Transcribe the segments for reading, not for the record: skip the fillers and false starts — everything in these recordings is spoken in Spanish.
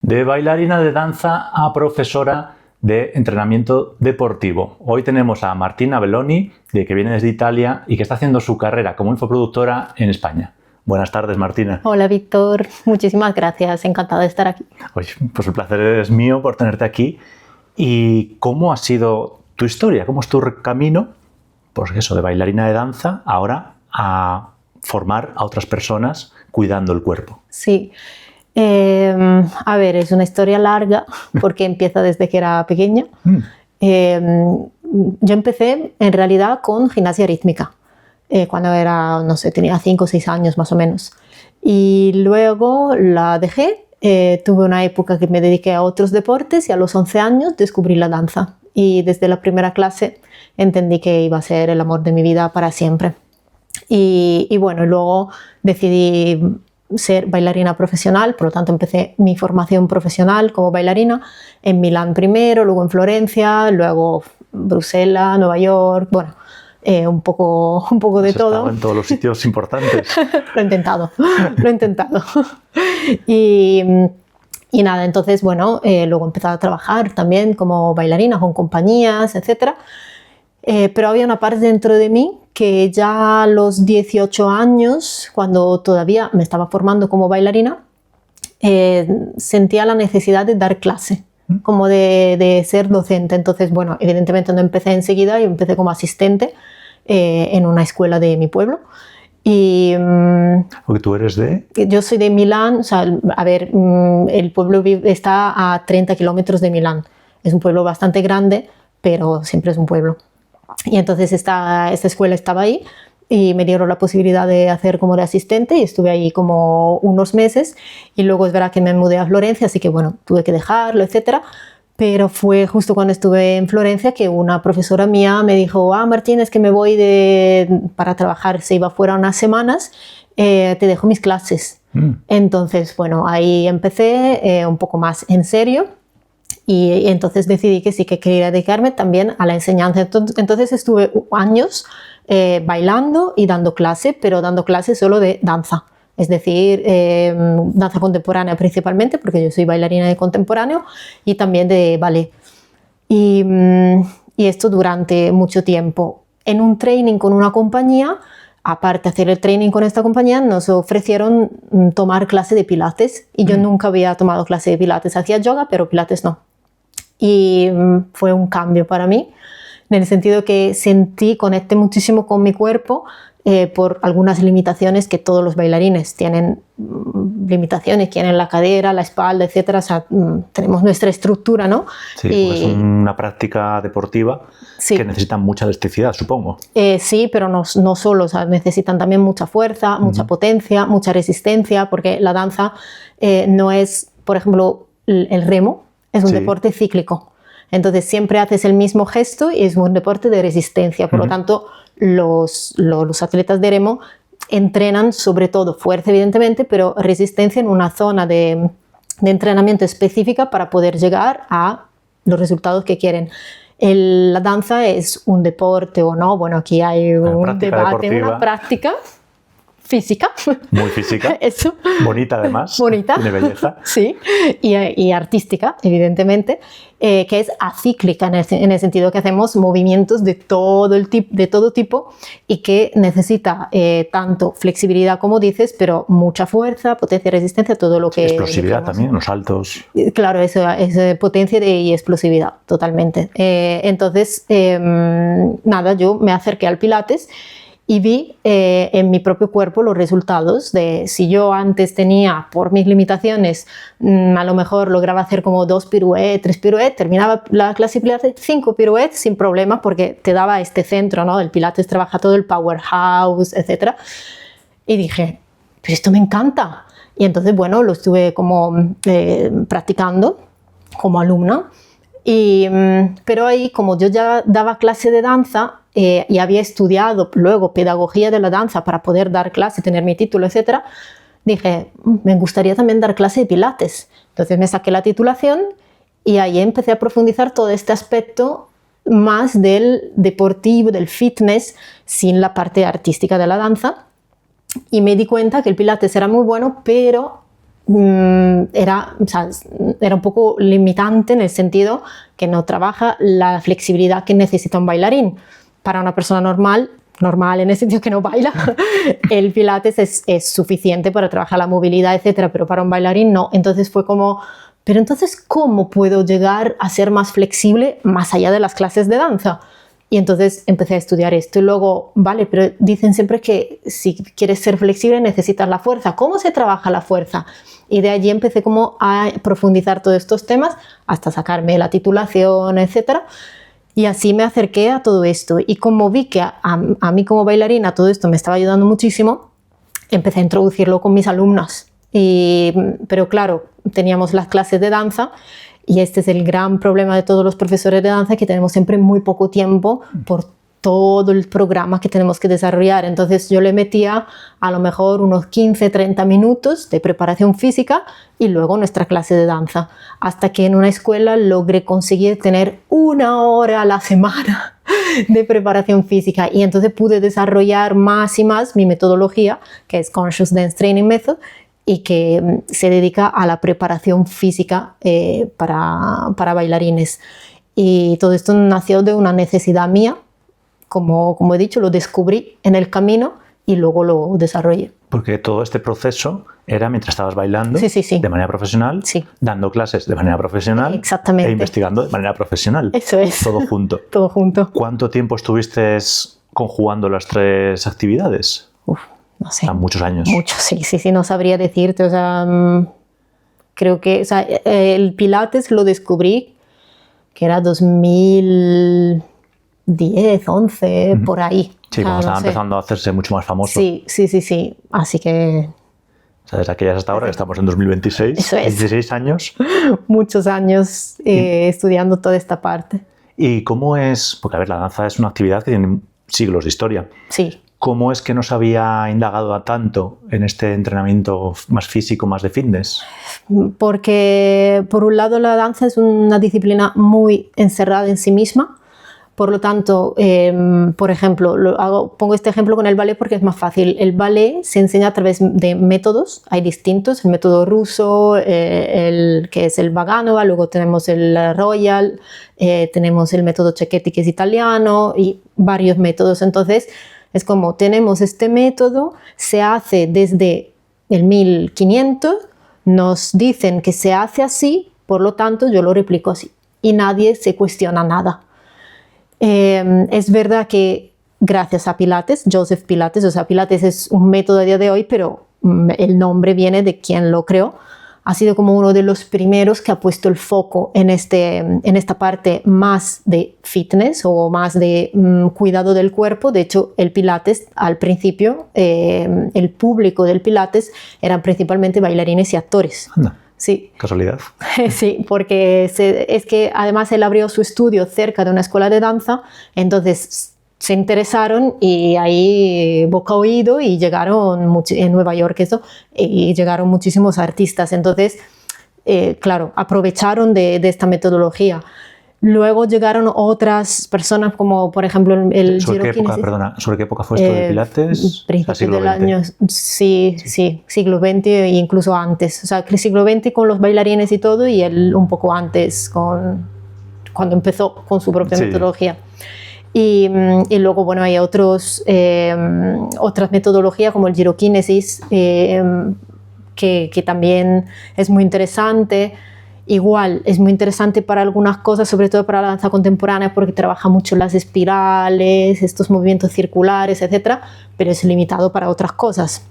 De bailarina de danza a profesora de entrenamiento deportivo. Hoy tenemos a Martina Belloni, que viene desde Italia y que está haciendo su carrera como infoproductora en España. Buenas tardes, Martina. Hola, Víctor. Muchísimas gracias. Encantada de estar aquí. Oye, pues el placer es mío por tenerte aquí. ¿Y cómo ha sido tu historia? ¿Cómo es tu camino? Pues eso, de bailarina de danza, ahora a formar a otras personas cuidando el cuerpo. Sí. A ver, es una historia larga porque empieza desde que era pequeña. Yo empecé en realidad con gimnasia rítmica cuando era, no sé, tenía 5 o 6 años más o menos. Y luego la dejé, tuve una época que me dediqué a otros deportes y a los 11 años descubrí la danza. Y desde la primera clase entendí que iba a ser el amor de mi vida para siempre. Y bueno, luego decidí ser bailarina profesional, por lo tanto empecé mi formación profesional como bailarina en Milán primero, luego en Florencia, luego Bruselas, Nueva York, bueno, un poco de todo. Has estado en todos los sitios importantes. Lo he intentado. Y nada, entonces bueno, luego empecé a trabajar también como bailarina con compañías, etcétera. Pero había una parte dentro de mí que ya a los 18 años, cuando todavía me estaba formando como bailarina, sentía la necesidad de dar clase, como de ser docente. Entonces, bueno, evidentemente no empecé enseguida, yo empecé como asistente en una escuela de mi pueblo. ¿Porque tú eres de? Yo soy de Milán, o sea, a ver, el pueblo está a 30 kilómetros de Milán. Es un pueblo bastante grande, pero siempre es un pueblo. Y entonces esta escuela estaba ahí y me dieron la posibilidad de hacer como de asistente y estuve ahí como unos meses y luego es verdad que me mudé a Florencia, así que bueno, tuve que dejarlo, etcétera. Pero fue justo cuando estuve en Florencia que una profesora mía me dijo: Martín, es que me voy para trabajar, se iba fuera unas semanas, te dejo mis clases. Entonces, bueno, ahí empecé un poco más en serio. Y entonces decidí que sí que quería dedicarme también a la enseñanza. Entonces estuve años bailando y dando clase, pero dando clase solo de danza. Es decir, danza contemporánea principalmente, porque yo soy bailarina de contemporáneo, y también de ballet. Y esto durante mucho tiempo. En un training con una compañía, aparte de hacer el training con esta compañía, nos ofrecieron tomar clase de pilates. Y yo nunca había tomado clase de pilates. Hacía yoga, pero pilates no. Y fue un cambio para mí, en el sentido que conecté muchísimo con mi cuerpo por algunas limitaciones que todos los bailarines tienen, limitaciones, tienen la cadera, la espalda, etcétera. O sea, tenemos nuestra estructura, ¿no? Sí, pues es una práctica deportiva que necesita mucha elasticidad, supongo. Sí, pero no solo, o sea, necesitan también mucha fuerza, mucha potencia, mucha resistencia, porque la danza no es, por ejemplo, el remo. Es un deporte cíclico. Entonces siempre haces el mismo gesto y es un deporte de resistencia. Por lo tanto, los atletas de remo entrenan sobre todo fuerza, evidentemente, pero resistencia en una zona de entrenamiento específica para poder llegar a los resultados que quieren. La danza es un deporte o no. Bueno, aquí hay un debate, deportiva. Una práctica física. Muy física. Eso. Bonita además. Bonita. Tiene belleza. Sí. Y artística, evidentemente, que es acíclica en el sentido que hacemos movimientos de todo tipo y que necesita tanto flexibilidad, como dices, pero mucha fuerza, potencia, resistencia, todo lo que... Explosividad también, los saltos. Claro, eso es potencia y explosividad, totalmente. Entonces, nada, yo me acerqué al Pilates y vi en mi propio cuerpo los resultados de si yo antes tenía, por mis limitaciones, a lo mejor lograba hacer como 2 piruetes, 3 piruetes, terminaba la clase de Pilates 5 piruetes sin problema porque te daba este centro, ¿no? El Pilates trabaja todo el powerhouse, etc. Y dije, pero esto me encanta. Y entonces, bueno, lo estuve como practicando como alumna. Pero ahí, como yo ya daba clase de danza y había estudiado luego pedagogía de la danza para poder dar clase, tener mi título, etc., dije, me gustaría también dar clase de pilates. Entonces me saqué la titulación y ahí empecé a profundizar todo este aspecto más del deportivo, del fitness, sin la parte artística de la danza. Y me di cuenta que el pilates era muy bueno, pero o sea, era un poco limitante en el sentido que no trabaja la flexibilidad que necesita un bailarín. Para una persona normal en el sentido que no baila, el pilates es suficiente para trabajar la movilidad, etcétera, pero para un bailarín no. Entonces fue como, pero entonces, ¿cómo puedo llegar a ser más flexible más allá de las clases de danza? Y entonces empecé a estudiar esto y luego, vale, pero dicen siempre que si quieres ser flexible necesitas la fuerza. ¿Cómo se trabaja la fuerza? Y de allí empecé como a profundizar todos estos temas hasta sacarme la titulación, etcétera. Y así me acerqué a todo esto. Y como vi que a mí como bailarina todo esto me estaba ayudando muchísimo, empecé a introducirlo con mis alumnas. Pero claro, teníamos las clases de danza y este es el gran problema de todos los profesores de danza, que tenemos siempre muy poco tiempo por todo el programa que tenemos que desarrollar. Entonces yo le metía a lo mejor unos 15-30 minutos de preparación física y luego nuestra clase de danza, hasta que en una escuela logré conseguir tener 1 hora a la semana de preparación física, y entonces pude desarrollar más y más mi metodología, que es Conscious Dance Training Method, y que se dedica a la preparación física para bailarines. Y todo esto nació de una necesidad mía. Como he dicho, lo descubrí en el camino y luego lo desarrollé. Porque todo este proceso era mientras estabas bailando sí. de manera profesional, dando clases de manera profesional. Exactamente. E investigando de manera profesional. Eso es. Todo junto. Todo junto. ¿Cuánto tiempo estuviste conjugando las 3 actividades? No sé. Muchos años. Muchos, sí, no sabría decirte. O sea, creo que el Pilates lo descubrí que era 2010, 11, por ahí. Sí, como estaba empezando a hacerse mucho más famoso. Sí. Así que... O sea, desde aquellas hasta ahora, que estamos en 2026, Eso es. 16 años. Muchos años estudiando toda esta parte. ¿Y cómo es? Porque, a ver, la danza es una actividad que tiene siglos de historia. Sí. ¿Cómo es que no se había indagado tanto en este entrenamiento más físico, más de fitness? Porque, por un lado, la danza es una disciplina muy encerrada en sí misma. Por lo tanto, por ejemplo, pongo este ejemplo con el ballet porque es más fácil. El ballet se enseña a través de métodos, hay distintos, el método ruso, que es el Vaganova, luego tenemos el Royal, tenemos el método Cecchetti, que es italiano, y varios métodos. Entonces, es como tenemos este método, se hace desde el 1500, nos dicen que se hace así, por lo tanto yo lo replico así y nadie se cuestiona nada. Es verdad que gracias a Pilates, Joseph Pilates, o sea, Pilates es un método a día de hoy, pero el nombre viene de quien lo creó. Ha sido como uno de los primeros que ha puesto el foco en esta parte más de fitness o más de cuidado del cuerpo. De hecho, el Pilates, al principio, el público del Pilates eran principalmente bailarines y actores. Anda. Sí. Casualidad. Sí, porque es que además él abrió su estudio cerca de una escuela de danza, entonces se interesaron y ahí boca a oído y llegaron en Nueva York y llegaron muchísimos artistas. Entonces, claro, aprovecharon de esta metodología. Luego llegaron otras personas como, por ejemplo, el ¿Sobre qué época fue esto de Pilates? Principios del año, sí, siglo XX e incluso antes. O sea, el siglo XX con los bailarines y todo, y él un poco antes, cuando empezó con su propia metodología. Y luego, bueno, hay otras metodologías como el girokinesis, que también es muy interesante. Igual, es muy interesante para algunas cosas, sobre todo para la danza contemporánea, porque trabaja mucho las espirales, estos movimientos circulares, etc., pero es limitado para otras cosas.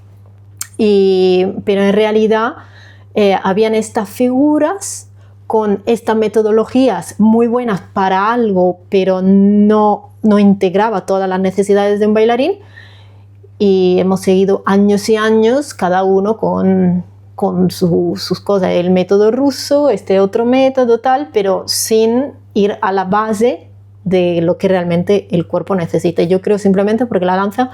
Pero en realidad habían estas figuras con estas metodologías muy buenas para algo, pero no integraba todas las necesidades de un bailarín, y hemos seguido años y años, cada uno con sus cosas, el método ruso, este otro método tal, pero sin ir a la base de lo que realmente el cuerpo necesita. Y yo creo simplemente porque la danza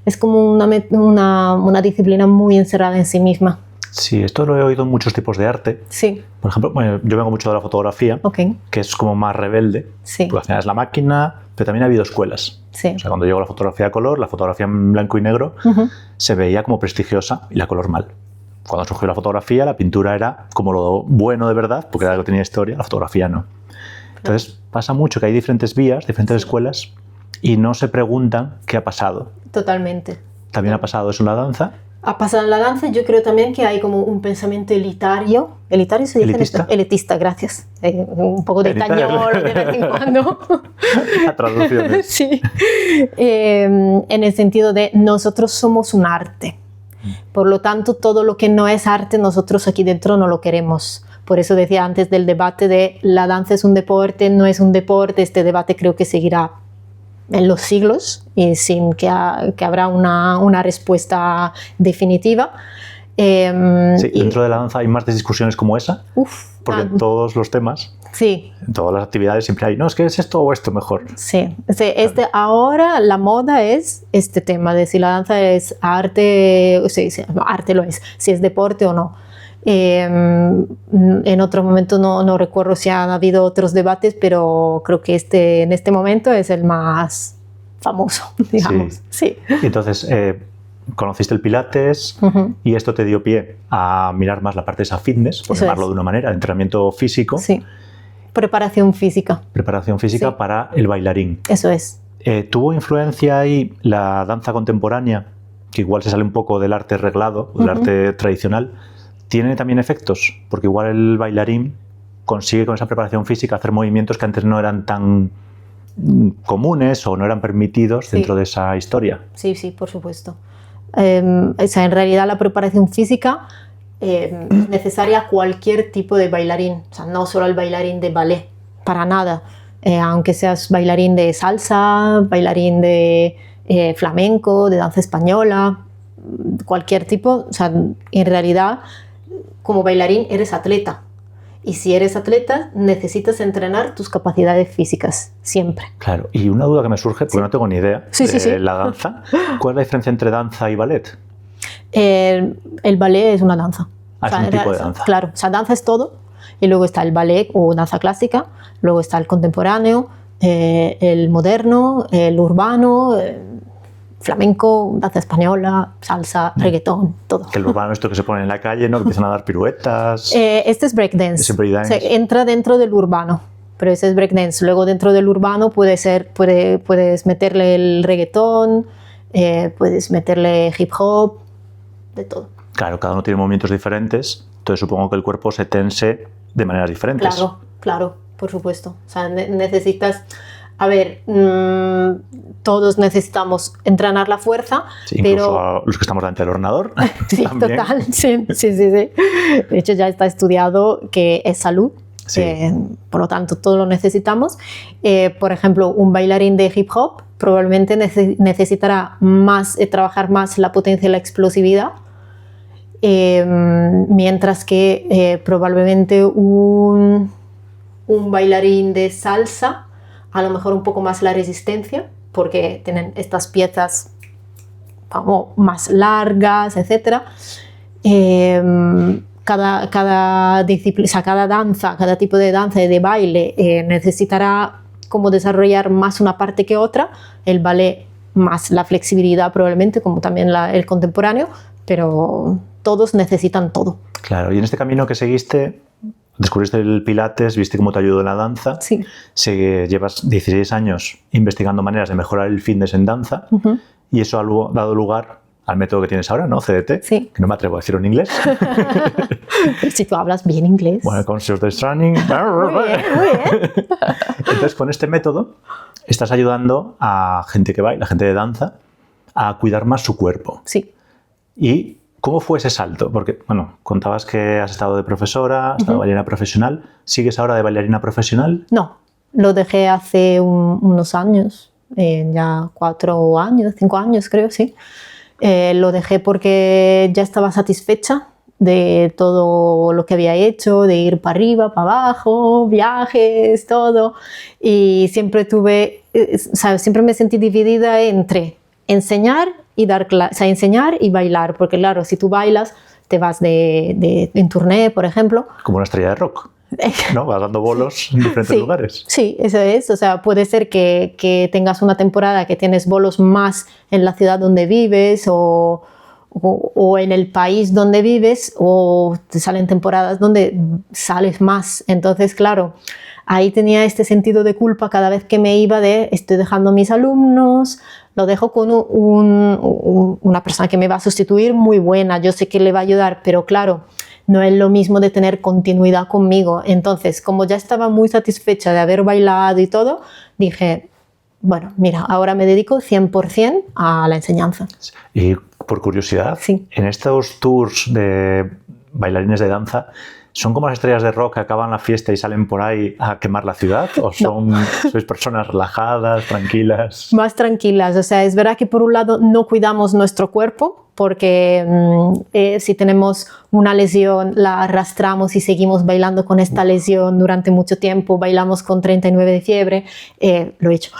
es como una disciplina muy encerrada en sí misma. Sí, esto lo he oído en muchos tipos de arte. Sí. Por ejemplo, bueno, yo vengo mucho de la fotografía, que es como más rebelde. Sí. Porque al final es la máquina, pero también ha habido escuelas. Sí. O sea, cuando llegó la fotografía a color, la fotografía en blanco y negro, se veía como prestigiosa y la color mal. cuando surgió la fotografía, la pintura era como lo bueno de verdad, porque era algo que tenía historia, la fotografía no. Entonces pasa mucho que hay diferentes vías, diferentes escuelas, y no se preguntan qué ha pasado. Totalmente. ¿También ha pasado eso en la danza? Ha pasado en la danza. Yo creo también que hay como un pensamiento elitario. ¿Elitario se dice? ¿Elitista? Elitista, gracias. Un poco de cañón de vez en cuando. La traducción es... Sí. En el sentido de nosotros somos un arte. Por lo tanto, todo lo que no es arte, nosotros aquí dentro no lo queremos. Por eso decía antes del debate de la danza es un deporte, no es un deporte. Este debate creo que seguirá en los siglos y sin que habrá una respuesta definitiva. Sí, dentro de la danza hay más de discusiones como esa, porque en todos los temas, sí, en todas las actividades siempre hay, no, es que es esto o esto mejor. Sí, ahora la moda es este tema de si la danza es arte, sí, arte lo es, si es deporte o no. En otro momento no recuerdo si han habido otros debates, pero creo que en este momento es el más famoso, digamos. Sí. Entonces, conociste el Pilates y esto te dio pie a mirar más la parte de esa fitness, por llamarlo de una manera, de entrenamiento físico. Sí, preparación física. Preparación física para el bailarín. Eso es. ¿Tuvo influencia ahí la danza contemporánea, que igual se sale un poco del arte reglado, del arte tradicional? ¿Tiene también efectos? Porque igual el bailarín consigue con esa preparación física hacer movimientos que antes no eran tan comunes o no eran permitidos dentro de esa historia. Sí, sí, por supuesto. En realidad la preparación física es necesaria a cualquier tipo de bailarín, o sea, no solo al bailarín de ballet, para nada. Aunque seas bailarín de salsa, bailarín de flamenco, de danza española, cualquier tipo, o sea, en realidad como bailarín eres atleta. Y si eres atleta, necesitas entrenar tus capacidades físicas, siempre. Claro, y una duda que me surge, porque no tengo ni idea de la danza. ¿Cuál es la diferencia entre danza y ballet? El ballet es una danza. Es un tipo de danza. Claro, o sea, danza es todo. Y luego está el ballet o danza clásica, luego está el contemporáneo, el moderno, el urbano, flamenco, danza española, salsa, reggaetón, todo. Que el urbano es esto que se pone en la calle, ¿no? Que empiezan a dar piruetas. Este es breakdance. ¿Es breakdance? O sea, entra dentro del urbano, pero ese es breakdance. Luego dentro del urbano puedes meterle el reggaetón, puedes meterle hip hop, de todo. Claro, cada uno tiene movimientos diferentes, entonces supongo que el cuerpo se tense de maneras diferentes. Claro, por supuesto. O sea, necesitas... A ver, todos necesitamos entrenar la fuerza, sí, incluso pero... los que estamos delante del ordenador. Sí, también. Total, sí. De hecho, ya está estudiado que es salud, por lo tanto, todo lo necesitamos. Por ejemplo, un bailarín de hip hop probablemente necesitará trabajar más la potencia y la explosividad, mientras que probablemente un bailarín de salsa a lo mejor un poco más la resistencia, porque tienen estas piezas como más largas, etc. Cada disciplina, o sea, cada danza, cada tipo de danza y de baile necesitará como desarrollar más una parte que otra. El ballet más la flexibilidad probablemente, como también el contemporáneo, pero todos necesitan todo. Claro, y en este camino que seguiste... Descubriste el Pilates, viste cómo te ayudó en la danza. Sí. Llevas 16 años investigando maneras de mejorar el fitness en danza y eso ha dado lugar al método que tienes ahora, ¿no? CDT, sí. Que no me atrevo a decirlo en inglés. Si tú hablas bien inglés. Bueno, Conscious Training. Muy bien. Entonces, con este método estás ayudando a gente que baila, gente de danza, a cuidar más su cuerpo. Sí. Y ¿cómo fue ese salto? Porque, bueno, contabas que has estado de profesora, has estado bailarina profesional. ¿Sigues ahora de bailarina profesional? No, lo dejé hace unos años, ya 4 años, 5 años creo, sí. Lo dejé porque ya estaba satisfecha de todo lo que había hecho, de ir para arriba, para abajo, viajes, todo. Y siempre siempre me sentí dividida entre enseñar y dar clases, o sea, enseñar y bailar, porque claro, si tú bailas, te vas en tournée, por ejemplo. Como una estrella de rock, ¿no? Vas dando bolos en diferentes lugares. Sí, eso es. O sea, puede ser que tengas una temporada que tienes bolos más en la ciudad donde vives o o en el país donde vives, o te salen temporadas donde sales más. Entonces, claro, ahí tenía este sentido de culpa cada vez que me iba de estoy dejando a mis alumnos, lo dejo con una persona que me va a sustituir muy buena, yo sé que le va a ayudar, pero claro, no es lo mismo de tener continuidad conmigo. Entonces, como ya estaba muy satisfecha de haber bailado y todo, dije, bueno, mira, ahora me dedico 100% a la enseñanza. Y por curiosidad, sí. En estos tours de bailarines de danza, ¿son como las estrellas de rock que acaban la fiesta y salen por ahí a quemar la ciudad? ¿O sois personas relajadas, tranquilas? Más tranquilas. O sea, es verdad que por un lado no cuidamos nuestro cuerpo, porque si tenemos una lesión la arrastramos y seguimos bailando con esta lesión durante mucho tiempo, bailamos con 39 de fiebre, lo he hecho.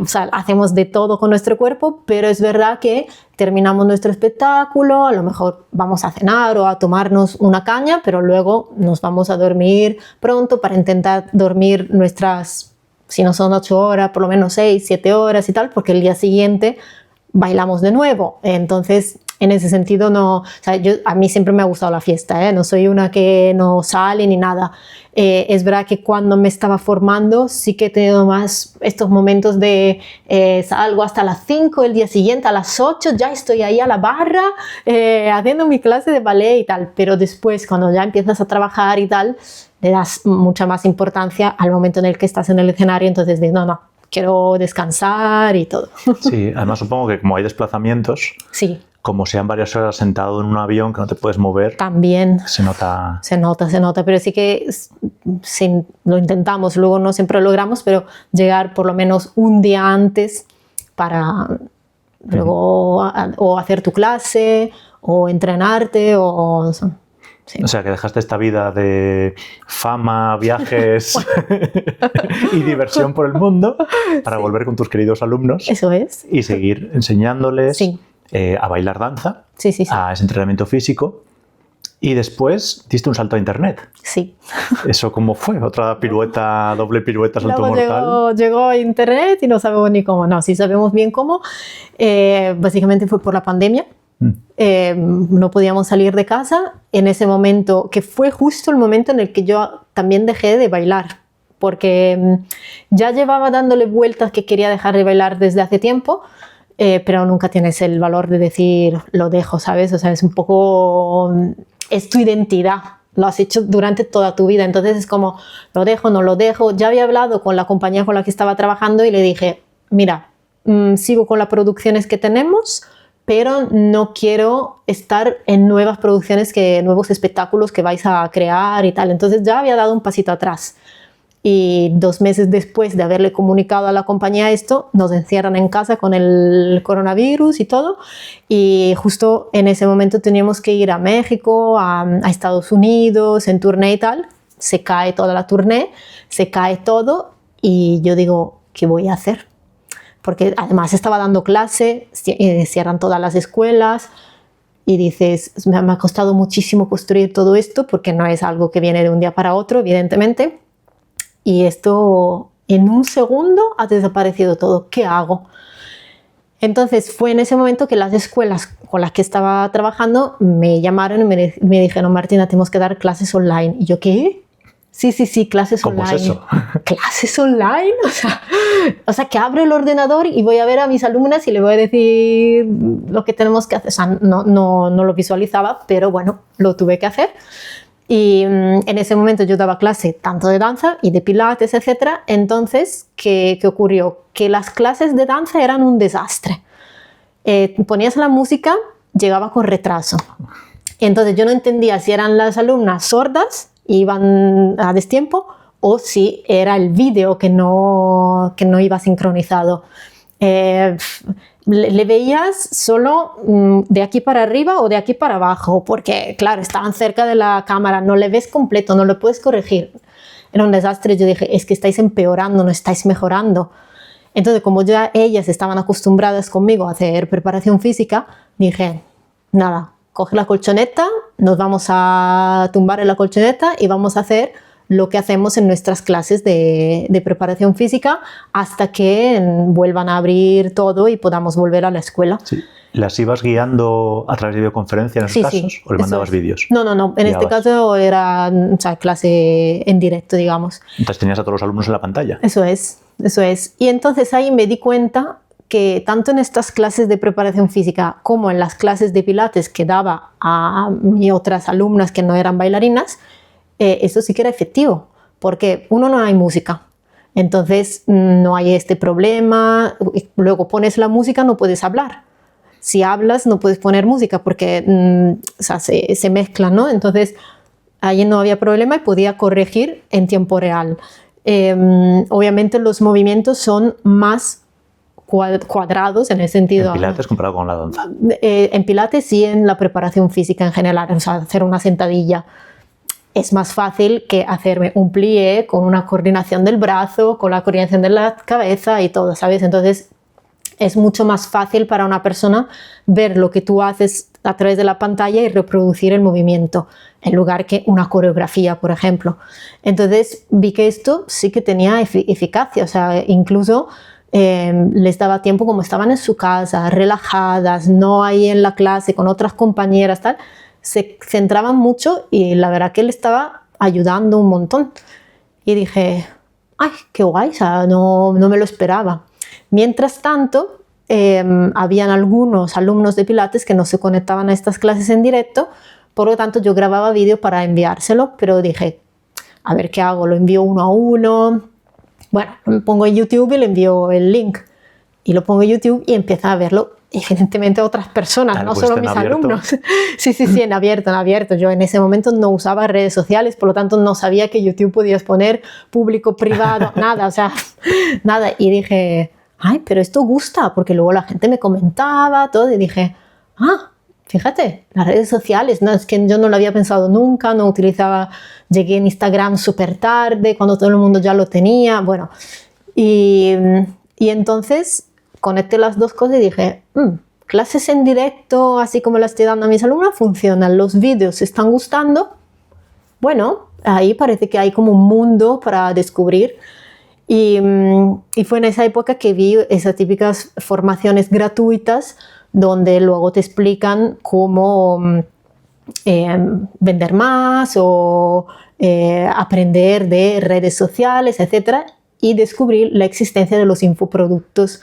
O sea, hacemos de todo con nuestro cuerpo, pero es verdad que terminamos nuestro espectáculo, a lo mejor vamos a cenar o a tomarnos una caña, pero luego nos vamos a dormir pronto para intentar dormir nuestras, si no son 8 horas, por lo menos 6, 7 horas y tal, porque el día siguiente bailamos de nuevo. Entonces, en ese sentido, no, o sea, a mí siempre me ha gustado la fiesta, no soy una que no sale ni nada. Es verdad que cuando me estaba formando sí que he tenido más estos momentos de salgo hasta las 5, el día siguiente a las 8 ya estoy ahí a la barra haciendo mi clase de ballet y tal, pero después cuando ya empiezas a trabajar y tal, le das mucha más importancia al momento en el que estás en el escenario, entonces dices, no, quiero descansar y todo. Sí, además supongo que como hay desplazamientos, sí. Como sean varias horas sentado en un avión que no te puedes mover, también se nota. Se nota, pero sí que lo intentamos, luego no siempre lo logramos, pero llegar por lo menos un día antes para luego o hacer tu clase o entrenarte o... Sí. O sea, que dejaste esta vida de fama, viajes y diversión por el mundo para volver con tus queridos alumnos. Eso es. Y seguir enseñándoles sí. A bailar danza, sí. a ese entrenamiento físico. Y después diste un salto a internet. Sí. ¿Eso cómo fue? ¿Otra pirueta, doble pirueta, salto mortal? Llegó a internet y no sabemos ni cómo. No, sí sabemos bien cómo. Básicamente fue por la pandemia. No podíamos salir de casa en ese momento, que fue justo el momento en el que yo también dejé de bailar, porque ya llevaba dándole vueltas que quería dejar de bailar desde hace tiempo, pero nunca tienes el valor de decir lo dejo, ¿sabes? O sea, es un poco, es tu identidad, lo has hecho durante toda tu vida, entonces es como lo dejo, no lo dejo. Ya había hablado con la compañía con la que estaba trabajando y le dije, mira, sigo con las producciones que tenemos, pero no quiero estar en nuevas producciones, nuevos espectáculos que vais a crear y tal. Entonces ya había dado un pasito atrás. Y 2 meses después de haberle comunicado a la compañía esto, nos encierran en casa con el coronavirus y todo. Y justo en ese momento teníamos que ir a México, a Estados Unidos, en tournée y tal. Se cae toda la tournée, se cae todo y yo digo, ¿qué voy a hacer? Porque además estaba dando clase, cierran todas las escuelas y dices, me ha costado muchísimo construir todo esto porque no es algo que viene de un día para otro, evidentemente. Y esto en un segundo ha desaparecido todo. ¿Qué hago? Entonces fue en ese momento que las escuelas con las que estaba trabajando me llamaron y me dijeron, Martina, tenemos que dar clases online. Y yo, ¿qué? Sí, clases online. ¿Cómo es eso? ¿Clases online? O sea, que abro el ordenador y voy a ver a mis alumnas y le voy a decir lo que tenemos que hacer. O sea, no lo visualizaba, pero bueno, lo tuve que hacer. Y en ese momento yo daba clase tanto de danza y de pilates, etc. Entonces, ¿qué ocurrió? Que las clases de danza eran un desastre. Ponías la música, llegaba con retraso. Entonces yo no entendía si eran las alumnas sordas, iban a destiempo, o si era el vídeo que no iba sincronizado. Le veías solo de aquí para arriba o de aquí para abajo, porque claro, estaban cerca de la cámara, no le ves completo, no lo puedes corregir. Era un desastre. Yo dije, es que estáis empeorando, no estáis mejorando. Entonces, como ya ellas estaban acostumbradas conmigo a hacer preparación física, dije, nada, coge la colchoneta, nos vamos a tumbar en la colchoneta y vamos a hacer lo que hacemos en nuestras clases de preparación física hasta que vuelvan a abrir todo y podamos volver a la escuela. Sí. ¿Las ibas guiando a través de videoconferencia en esos casos? ¿O le mandabas vídeos? No. En este caso era clase en directo, digamos. Entonces tenías a todos los alumnos en la pantalla. Eso es. Y entonces ahí me di cuenta que tanto en estas clases de preparación física como en las clases de pilates que daba a mis otras alumnas que no eran bailarinas, eso sí que era efectivo, porque no hay música. Entonces no hay este problema. Luego pones la música, no puedes hablar. Si hablas, no puedes poner música porque se mezclan, ¿no? Entonces, ahí no había problema y podía corregir en tiempo real. Obviamente, los movimientos son más cuadrados en el sentido... ¿En pilates comparado con la danza? En pilates y en la preparación física en general. O sea, hacer una sentadilla es más fácil que hacerme un plié con una coordinación del brazo, con la coordinación de la cabeza y todo, ¿sabes? Entonces... es mucho más fácil para una persona ver lo que tú haces a través de la pantalla y reproducir el movimiento, en lugar que una coreografía, por ejemplo. Entonces vi que esto sí que tenía eficacia, o sea, incluso les daba tiempo como estaban en su casa, relajadas, no ahí en la clase con otras compañeras, tal, se centraban mucho y la verdad que le estaba ayudando un montón. Y dije, ¡ay, qué guay! O sea, no me lo esperaba. Mientras tanto, habían algunos alumnos de Pilates que no se conectaban a estas clases en directo, por lo tanto yo grababa vídeo para enviárselo, pero dije, a ver qué hago, lo envío uno a uno. Bueno, lo pongo en YouTube y le envío el link. Y lo pongo en YouTube y empiezan a verlo, evidentemente, otras personas, no solo mis alumnos. Sí, en abierto. Yo en ese momento no usaba redes sociales, por lo tanto no sabía que YouTube podías poner público, privado, nada, o sea, nada. Y dije... ay, pero esto gusta, porque luego la gente me comentaba todo y dije, fíjate, las redes sociales, no, es que yo no lo había pensado nunca, no utilizaba, llegué en Instagram súper tarde, cuando todo el mundo ya lo tenía, bueno, y entonces conecté las dos cosas y dije, clases en directo, así como las estoy dando a mis alumnos, funcionan, los vídeos se están gustando, bueno, ahí parece que hay como un mundo para descubrir. Y fue en esa época que vi esas típicas formaciones gratuitas donde luego te explican cómo vender más o aprender de redes sociales, etc. Y descubrí la existencia de los infoproductos.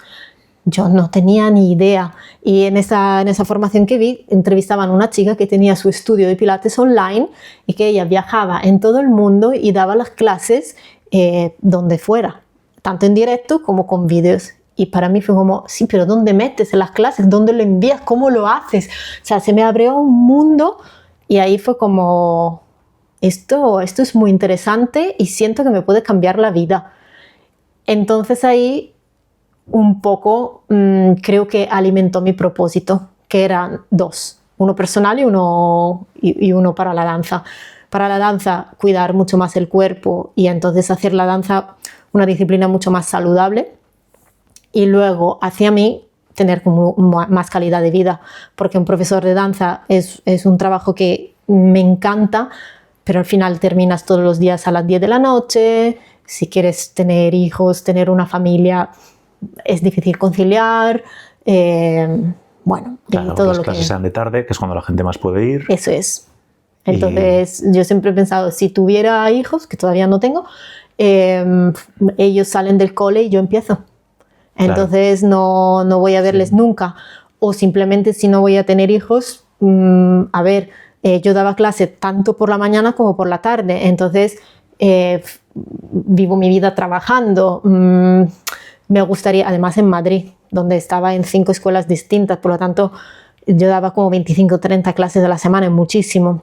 Yo no tenía ni idea. Y en esa formación que vi, entrevistaban a una chica que tenía su estudio de pilates online y que ella viajaba en todo el mundo y daba las clases donde fuera, tanto en directo como con vídeos. Y para mí fue como, sí, pero ¿dónde metes en las clases? ¿Dónde lo envías? ¿Cómo lo haces? O sea, se me abrió un mundo y ahí fue como, esto es muy interesante y siento que me puede cambiar la vida. Entonces ahí un poco creo que alimentó mi propósito, que eran dos, uno personal y uno para la danza. Para la danza, cuidar mucho más el cuerpo y entonces hacer la danza una disciplina mucho más saludable. Y luego, hacia mí, tener como más calidad de vida. Porque un profesor de danza es un trabajo que me encanta, pero al final terminas todos los días a las 10 de la noche. Si quieres tener hijos, tener una familia, es difícil conciliar. Bueno, claro, todo las lo clases sean de tarde, que es cuando la gente más puede ir. Eso es. Entonces, yo siempre he pensado, si tuviera hijos, que todavía no tengo, ellos salen del cole y yo empiezo. Entonces, claro, no voy a verles nunca. O simplemente, si no voy a tener hijos, yo daba clase tanto por la mañana como por la tarde. Entonces, vivo mi vida trabajando. Me gustaría, además en Madrid, donde estaba en 5 escuelas distintas, por lo tanto, yo daba como 25 o 30 clases a la semana, muchísimo.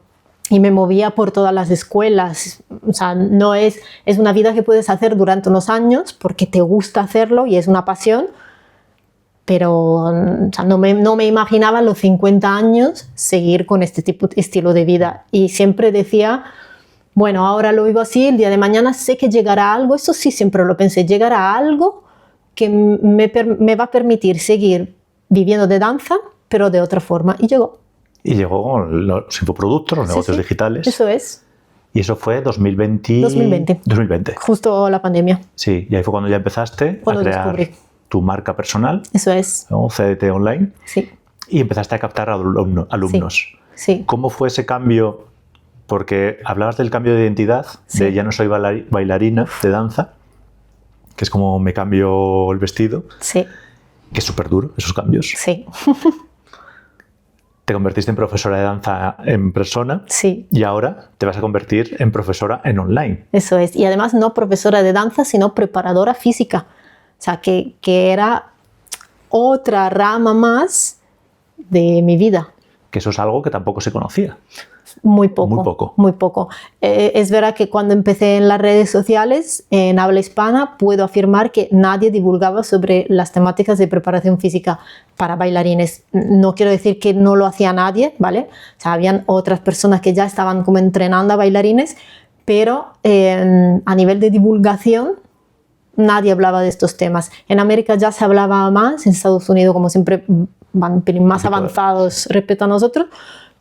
Y me movía por todas las escuelas. O sea, no es una vida que puedes hacer durante unos años porque te gusta hacerlo y es una pasión, pero o sea, no me imaginaba a los 50 años seguir con este estilo de vida. Y siempre decía, bueno, ahora lo vivo así, el día de mañana sé que llegará algo, eso sí siempre lo pensé, llegará algo que me va a permitir seguir viviendo de danza, pero de otra forma. Y llegó. Y llegó los infoproductos, los negocios digitales. Eso es. Y eso fue 2020. 2020. 2020. Justo la pandemia. Sí, y ahí fue cuando ya empezaste Cuando a crear descubrí. tu marca personal, Eso es. ¿no? CDT Online, Sí, y empezaste a captar alumnos. sí. ¿Cómo fue ese cambio? Porque hablabas del cambio de identidad, Sí. de ya no soy bailarina de danza, que es como me cambio el vestido, Sí, que es súper duro esos cambios. sí, Te convertiste en profesora de danza en persona sí. y ahora te vas a convertir en profesora en online. Eso es. Y además no profesora de danza, sino preparadora física. O sea, que era otra rama más de mi vida. Que eso es algo que tampoco se conocía. Muy poco. Muy poco. Muy poco. Es verdad que cuando empecé en las redes sociales, en habla hispana, puedo afirmar que nadie divulgaba sobre las temáticas de preparación física para bailarines. No quiero decir que no lo hacía nadie, ¿vale? O sea, habían otras personas que ya estaban como entrenando a bailarines, pero a nivel de divulgación, nadie hablaba de estos temas. En América ya se hablaba más, en Estados Unidos, como siempre, van un pelín más avanzados respecto a nosotros,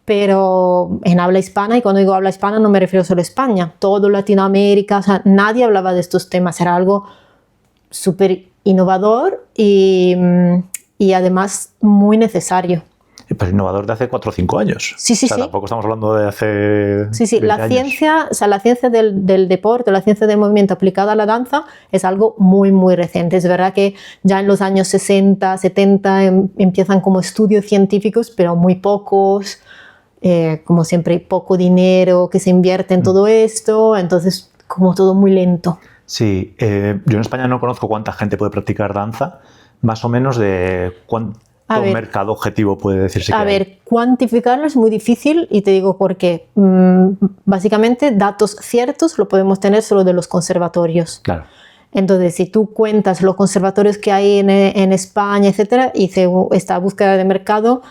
pero en habla hispana, y cuando digo habla hispana no me refiero solo a España, todo Latinoamérica, o sea, nadie hablaba de estos temas, era algo súper innovador y además muy necesario. Pues innovador de hace 4 o 5 años. Sí, sí, o sea, sí. Tampoco estamos hablando de hace. Sí, sí, 20 la años. ciencia, o sea, la ciencia del deporte, la ciencia del movimiento aplicada a la danza es algo muy, muy reciente. Es verdad que ya en los años 60, 70 empiezan como estudios científicos, pero muy pocos. Como siempre hay poco dinero que se invierte en todo esto, entonces como todo muy lento. Sí, yo en España no conozco cuánta gente puede practicar danza, más o menos de cuánto mercado objetivo puede decirse que A hay. ver, cuantificarlo es muy difícil y te digo por qué. Básicamente, datos ciertos lo podemos tener solo de los conservatorios. Claro. Entonces, si tú cuentas los conservatorios que hay en España, etcétera, y esta búsqueda de mercado,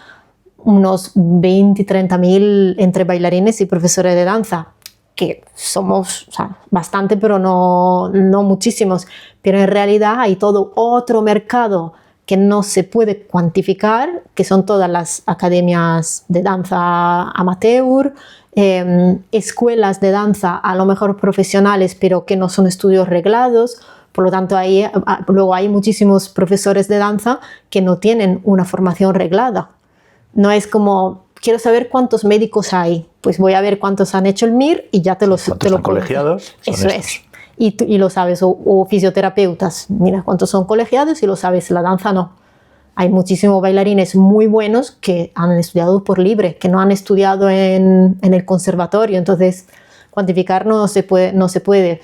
unos 20 y 30 mil entre bailarines y profesores de danza, que somos, o sea, bastante, pero no muchísimos. Pero en realidad hay todo otro mercado que no se puede cuantificar, que son todas las academias de danza amateur, escuelas de danza a lo mejor profesionales, pero que no son estudios reglados. Por lo tanto, luego hay muchísimos profesores de danza que no tienen una formación reglada. No es como, quiero saber cuántos médicos hay, pues voy a ver cuántos han hecho el MIR y ya te lo ¿Cuántos colegiados? Eso es. Y lo sabes, o fisioterapeutas, mira cuántos son colegiados y lo sabes, la danza no. Hay muchísimos bailarines muy buenos que han estudiado por libre, que no han estudiado en el conservatorio, entonces cuantificar no se puede.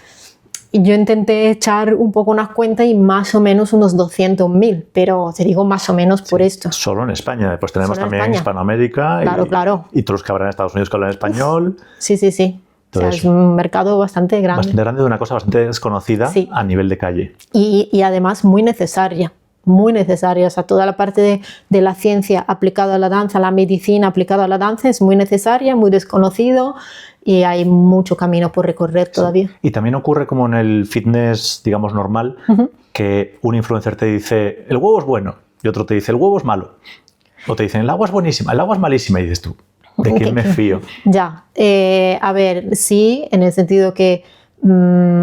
Y yo intenté echar un poco unas cuentas y más o menos unos 200.000, pero te digo más o menos por esto. Solo en España, después tenemos Solo en también España. Hispanoamérica Claro. y todos los que habrán en Estados Unidos que hablan español. Sí. Entonces, es un mercado bastante grande. Bastante grande de una cosa bastante desconocida a nivel de calle. Y además muy necesaria. O sea, toda la parte de la ciencia aplicada a la danza, la medicina aplicada a la danza es muy necesaria, muy desconocido y hay mucho camino por recorrer todavía. Sí. Y también ocurre como en el fitness, digamos, normal, que un influencer te dice, el huevo es bueno, y otro te dice, el huevo es malo. O te dicen, el agua es buenísima, el agua es malísima, y dices tú, ¿de quién me fío? Ya, a ver, sí, en el sentido que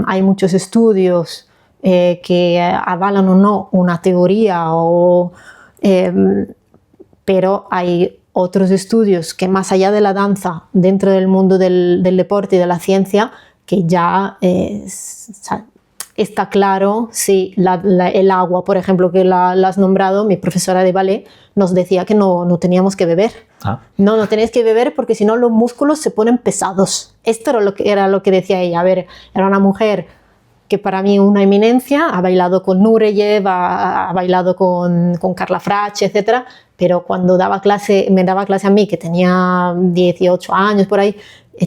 hay muchos estudios que avalan o no una teoría, pero hay otros estudios que más allá de la danza, dentro del mundo del deporte y de la ciencia, que ya está claro, sí, el agua, por ejemplo, que la has nombrado, mi profesora de ballet nos decía que no teníamos que beber. No tenéis que beber porque si no los músculos se ponen pesados. Esto era lo que decía ella. A ver, era una mujer que para mí una eminencia, ha bailado con Nureyev, ha bailado con Carla Fracci, etc. Pero cuando me daba clase a mí, que tenía 18 años por ahí,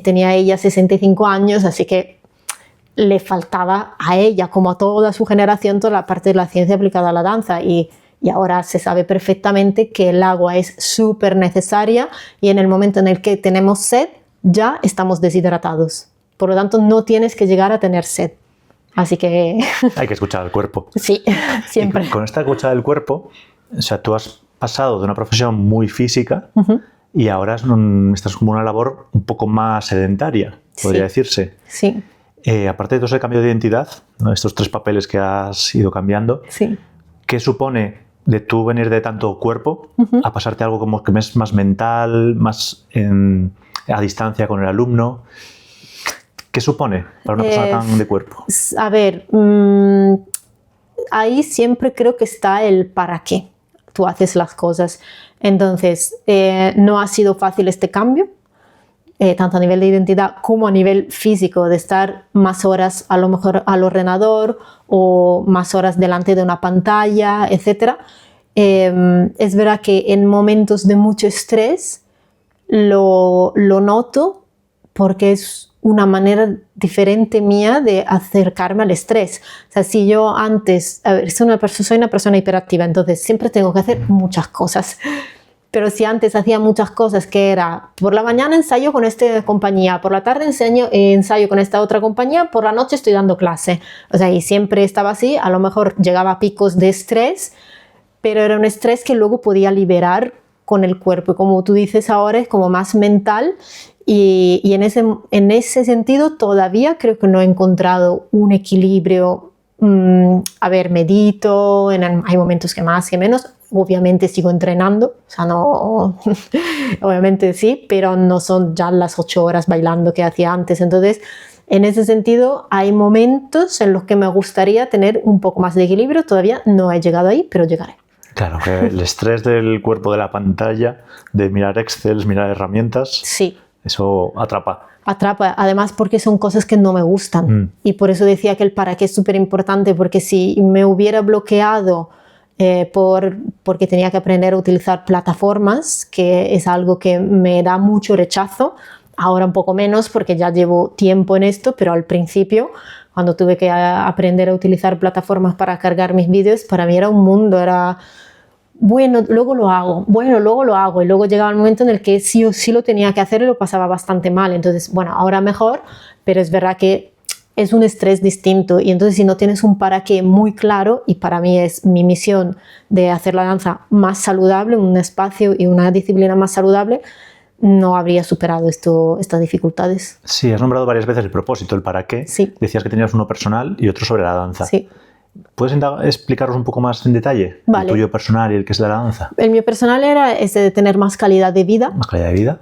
tenía ella 65 años, así que le faltaba a ella, como a toda su generación, toda la parte de la ciencia aplicada a la danza. Y ahora se sabe perfectamente que el agua es súper necesaria y en el momento en el que tenemos sed, ya estamos deshidratados. Por lo tanto, no tienes que llegar a tener sed. Así que hay que escuchar al cuerpo. Sí, siempre. Y con esta escucha del cuerpo, o sea, tú has pasado de una profesión muy física y ahora estás como una labor un poco más sedentaria, podría decirse. Sí. Aparte de todo ese cambio de identidad, ¿no? Estos 3 papeles que has ido cambiando, Sí. ¿qué supone de tú venir de tanto cuerpo a pasarte a algo como que es más mental, más a distancia con el alumno? ¿Qué supone para una persona tan de cuerpo? A ver, ahí siempre creo que está el para qué tú haces las cosas. Entonces, no ha sido fácil este cambio, tanto a nivel de identidad como a nivel físico, de estar más horas a lo mejor al ordenador o más horas delante de una pantalla, etc. Es verdad que en momentos de mucho estrés lo noto porque es una manera diferente mía de acercarme al estrés. O sea, si yo antes, a ver, soy una persona hiperactiva, entonces siempre tengo que hacer muchas cosas. Pero si antes hacía muchas cosas que era, por la mañana ensayo con esta compañía, por la tarde ensayo con esta otra compañía, por la noche estoy dando clase. O sea, y siempre estaba así, a lo mejor llegaba a picos de estrés, pero era un estrés que luego podía liberar con el cuerpo. Y como tú dices ahora, es como más mental. Y en ese sentido todavía creo que no he encontrado un equilibrio. A ver, medito, hay momentos que más, que menos. Obviamente sigo entrenando, o sea, no, obviamente sí, pero no son ya las 8 horas bailando que hacía antes. Entonces, en ese sentido, hay momentos en los que me gustaría tener un poco más de equilibrio. Todavía no he llegado ahí, pero llegaré. Claro, que el estrés del cuerpo de la pantalla, de mirar Excel, mirar herramientas, sí. Eso atrapa. Atrapa, además porque son cosas que no me gustan. Y por eso decía que el para qué es súper importante, porque si me hubiera bloqueado porque tenía que aprender a utilizar plataformas, que es algo que me da mucho rechazo, ahora un poco menos porque ya llevo tiempo en esto, pero al principio, cuando tuve que aprender a utilizar plataformas para cargar mis vídeos, para mí era un mundo, era... Bueno, luego lo hago, y luego llegaba el momento en el que sí o sí lo tenía que hacer y lo pasaba bastante mal. Entonces, bueno, ahora mejor, pero es verdad que es un estrés distinto, y entonces si no tienes un para qué muy claro, y para mí es mi misión de hacer la danza más saludable, un espacio y una disciplina más saludable, no habría superado estas dificultades. Sí, has nombrado varias veces el propósito, el para qué. Sí. Decías que tenías uno personal y otro sobre la danza. Sí. ¿Puedes explicaros un poco más en detalle? Vale. El tuyo personal y el que es de la danza. El mío personal era ese de tener más calidad de vida. Más calidad de vida.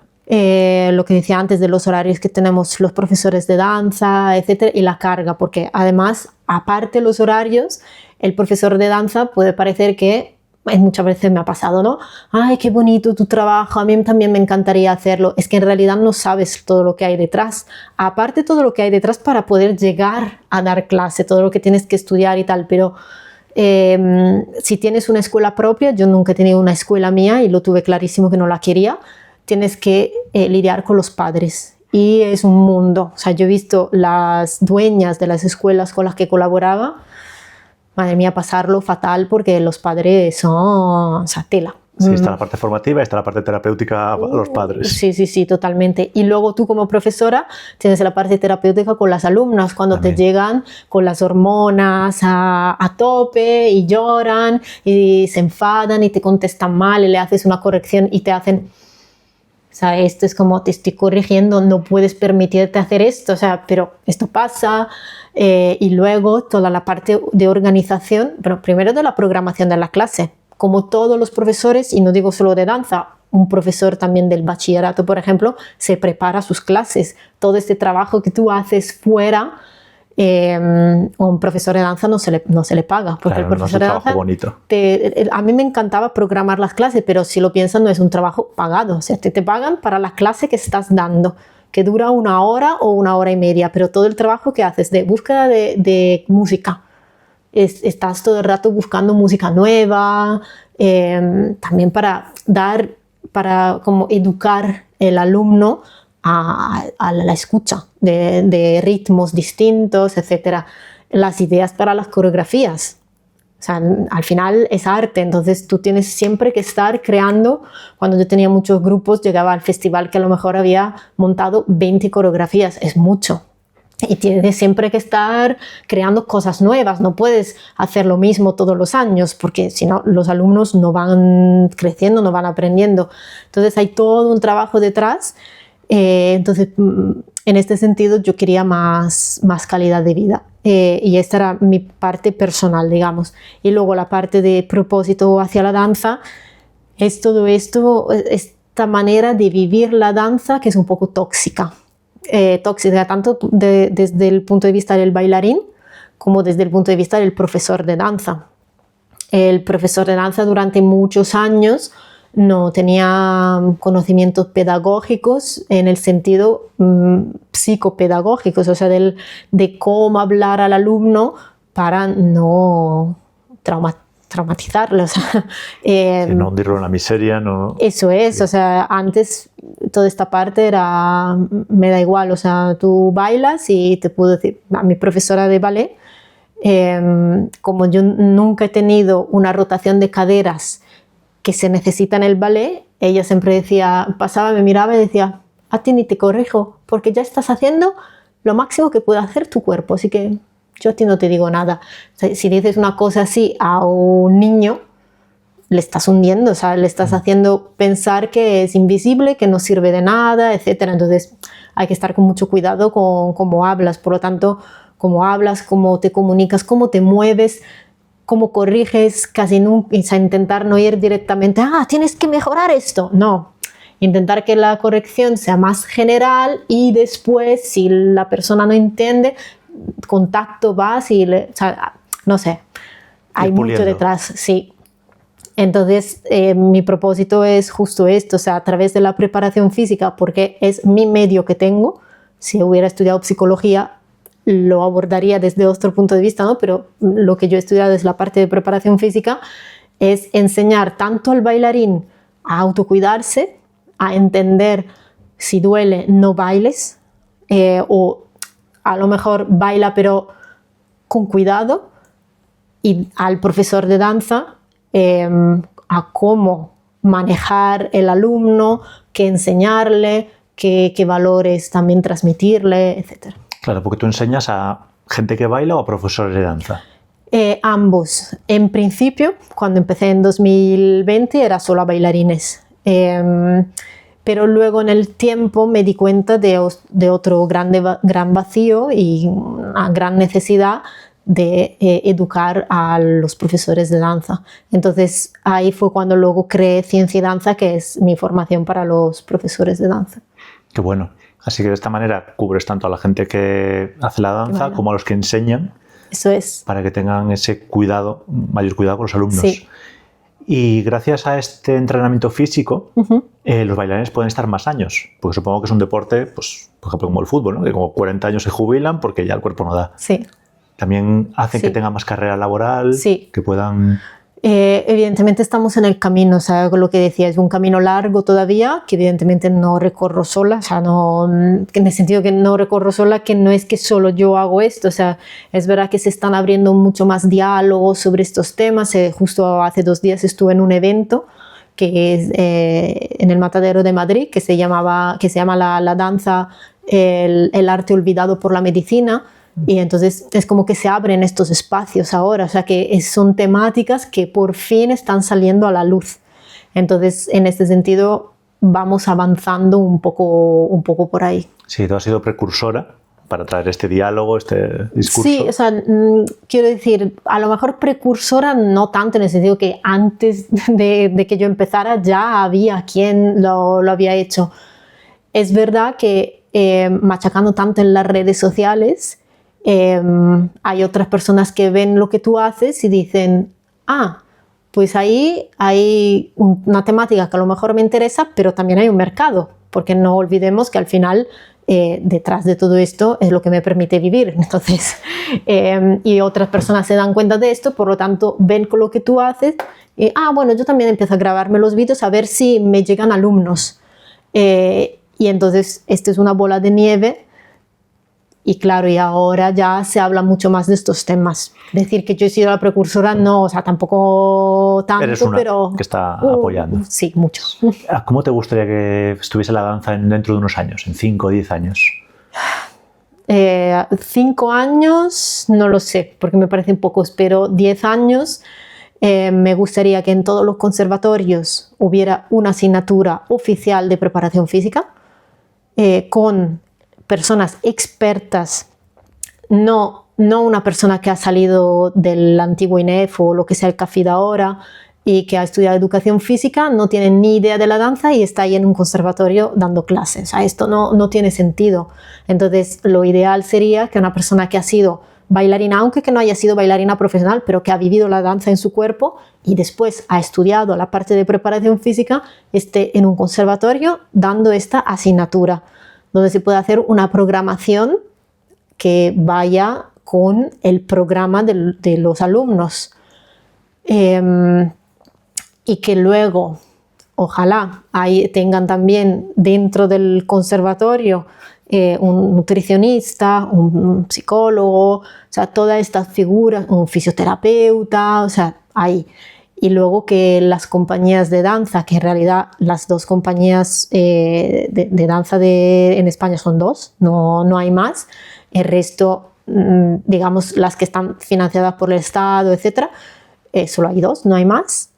Lo que decía antes de los horarios que tenemos los profesores de danza, etcétera, y la carga, porque además, aparte de los horarios, el profesor de danza puede parecer que, muchas veces me ha pasado, ¿no? Ay, qué bonito tu trabajo, a mí también me encantaría hacerlo. Es que en realidad no sabes todo lo que hay detrás. Aparte todo lo que hay detrás para poder llegar a dar clase, todo lo que tienes que estudiar y tal, pero si tienes una escuela propia, yo nunca he tenido una escuela mía y lo tuve clarísimo que no la quería, tienes que lidiar con los padres. Y es un mundo. O sea, yo he visto las dueñas de las escuelas con las que colaboraba, madre mía, pasarlo fatal porque los padres son, o sea, tela. Sí, está la parte formativa y está la parte terapéutica a los padres. Sí, totalmente. Y luego tú como profesora tienes la parte terapéutica con las alumnas, cuando También te llegan con las hormonas a tope y lloran y se enfadan y te contestan mal y le haces una corrección y te hacen... O sea, esto es como te estoy corrigiendo, no puedes permitirte hacer esto, o sea, pero esto pasa. Y luego toda la parte de organización, bueno, primero de la programación de la clase, como todos los profesores, y no digo solo de danza, un profesor también del bachillerato, por ejemplo, se prepara sus clases. Todo este trabajo que tú haces fuera, a un profesor de danza no se le paga, porque claro, el profesor no es un de danza bonito. A mí me encantaba programar las clases, pero si lo piensas no es un trabajo pagado, o sea, te pagan para la clase que estás dando, que dura 1 hora o 1 hora y media, pero todo el trabajo que haces de búsqueda de música, estás todo el rato buscando música nueva, también para como educar el alumno a la escucha de ritmos distintos, etcétera. Las ideas para las coreografías. O sea, al final es arte, entonces tú tienes siempre que estar creando. Cuando yo tenía muchos grupos, llegaba al festival que a lo mejor había montado 20 coreografías, es mucho. Y tienes siempre que estar creando cosas nuevas, no puedes hacer lo mismo todos los años, porque si no, los alumnos no van creciendo, no van aprendiendo. Entonces hay todo un trabajo detrás. Entonces, en este sentido, yo quería más calidad de vida. Y esta era mi parte personal, digamos. Y luego la parte de propósito hacia la danza es todo esto, esta manera de vivir la danza que es un poco tóxica. Tóxica tanto desde el punto de vista del bailarín como desde el punto de vista del profesor de danza. El profesor de danza durante muchos años no tenía conocimientos pedagógicos en el sentido psicopedagógicos, o sea, de cómo hablar al alumno para no traumatizarlo. O sea, no hundirlo en la miseria. No. Eso es, sí. O sea, antes toda esta parte era, me da igual, o sea, tú bailas y te puedo decir, a mi profesora de ballet, como yo nunca he tenido una rotación de caderas que se necesita en el ballet, ella siempre decía, pasaba, me miraba y decía, a ti ni te corrijo, porque ya estás haciendo lo máximo que puede hacer tu cuerpo, así que yo a ti no te digo nada. O sea, si dices una cosa así a un niño, le estás hundiendo, o sea, le estás haciendo pensar que es invisible, que no sirve de nada, etc. Entonces hay que estar con mucho cuidado con cómo hablas, por lo tanto, cómo hablas, cómo te comunicas, cómo te mueves, cómo corriges, casi nunca, o sea, intentar no ir directamente, tienes que mejorar esto, no. Intentar que la corrección sea más general y después, si la persona no entiende, contacto vas y, o sea, no sé, hay mucho detrás, sí. Entonces, mi propósito es justo esto, o sea, a través de la preparación física, porque es mi medio que tengo. Si hubiera estudiado psicología, lo abordaría desde otro punto de vista, ¿no? Pero lo que yo he estudiado es la parte de preparación física, es enseñar tanto al bailarín a autocuidarse, a entender si duele, no bailes, o a lo mejor baila pero con cuidado, y al profesor de danza a cómo manejar el alumno, qué enseñarle, qué valores también transmitirle, etc. Claro, porque tú enseñas a gente que baila o a profesores de danza. Ambos. En principio, cuando empecé en 2020, era solo a bailarines. Pero luego en el tiempo me di cuenta de otro gran vacío y una gran necesidad de educar a los profesores de danza. Entonces ahí fue cuando luego creé Ciencia y Danza, que es mi formación para los profesores de danza. Qué bueno. Así que de esta manera cubres tanto a la gente que hace la danza como a los que enseñan. Eso es. Para que tengan ese cuidado, mayor cuidado con los alumnos. Sí. Y gracias a este entrenamiento físico, los bailarines pueden estar más años. Porque supongo que es un deporte, pues, por ejemplo, como el fútbol, ¿no? Que como 40 años se jubilan porque ya el cuerpo no da. Sí. También hacen que tengan más carrera laboral, que puedan... Evidentemente estamos en el camino, o sea, lo que decía, es un camino largo todavía, que evidentemente no recorro sola, o sea, no, en el sentido que no recorro sola, que no es que solo yo hago esto, o sea, es verdad que se están abriendo mucho más diálogos sobre estos temas. Justo hace 2 días estuve en un evento que es en el Matadero de Madrid, que se llama la danza, el arte olvidado por la medicina. Y entonces es como que se abren estos espacios ahora, o sea que son temáticas que por fin están saliendo a la luz. Entonces, en este sentido, vamos avanzando un poco por ahí. Sí, tú has sido precursora para traer este diálogo, este discurso. Sí, o sea, quiero decir, a lo mejor precursora no tanto, en el sentido que antes de que yo empezara ya había quien lo había hecho. Es verdad que machacando tanto en las redes sociales, hay otras personas que ven lo que tú haces y dicen, pues ahí hay una temática que a lo mejor me interesa, pero también hay un mercado, porque no olvidemos que al final detrás de todo esto es lo que me permite vivir. Entonces, y otras personas se dan cuenta de esto, por lo tanto ven con lo que tú haces y, bueno, yo también empiezo a grabarme los vídeos a ver si me llegan alumnos. Y entonces esto es una bola de nieve. Y claro, y ahora ya se habla mucho más de estos temas. Decir que yo he sido la precursora, no, o sea, tampoco tanto, eres una pero... que está apoyando. Sí, mucho. ¿Cómo te gustaría que estuviese la danza dentro de unos años, en 5 o 10 años? 5 años, no lo sé, porque me parecen pocos, pero 10 años me gustaría que en todos los conservatorios hubiera una asignatura oficial de preparación física con personas expertas, no una persona que ha salido del antiguo INEF o lo que sea el CAFID ahora y que ha estudiado educación física, no tiene ni idea de la danza y está ahí en un conservatorio dando clases. O sea, esto no tiene sentido. Entonces, lo ideal sería que una persona que ha sido bailarina, aunque que no haya sido bailarina profesional, pero que ha vivido la danza en su cuerpo y después ha estudiado la parte de preparación física, esté en un conservatorio dando esta asignatura, donde se puede hacer una programación que vaya con el programa de los alumnos. Y que luego, ojalá, ahí tengan también dentro del conservatorio un nutricionista, un psicólogo, o sea, todas estas figuras, un fisioterapeuta, o sea, ahí. Y luego que las compañías de danza, que en realidad las 2 compañías de danza en España son 2, no hay más, el resto, digamos, las que están financiadas por el Estado, etcétera, solo hay 2, no hay más.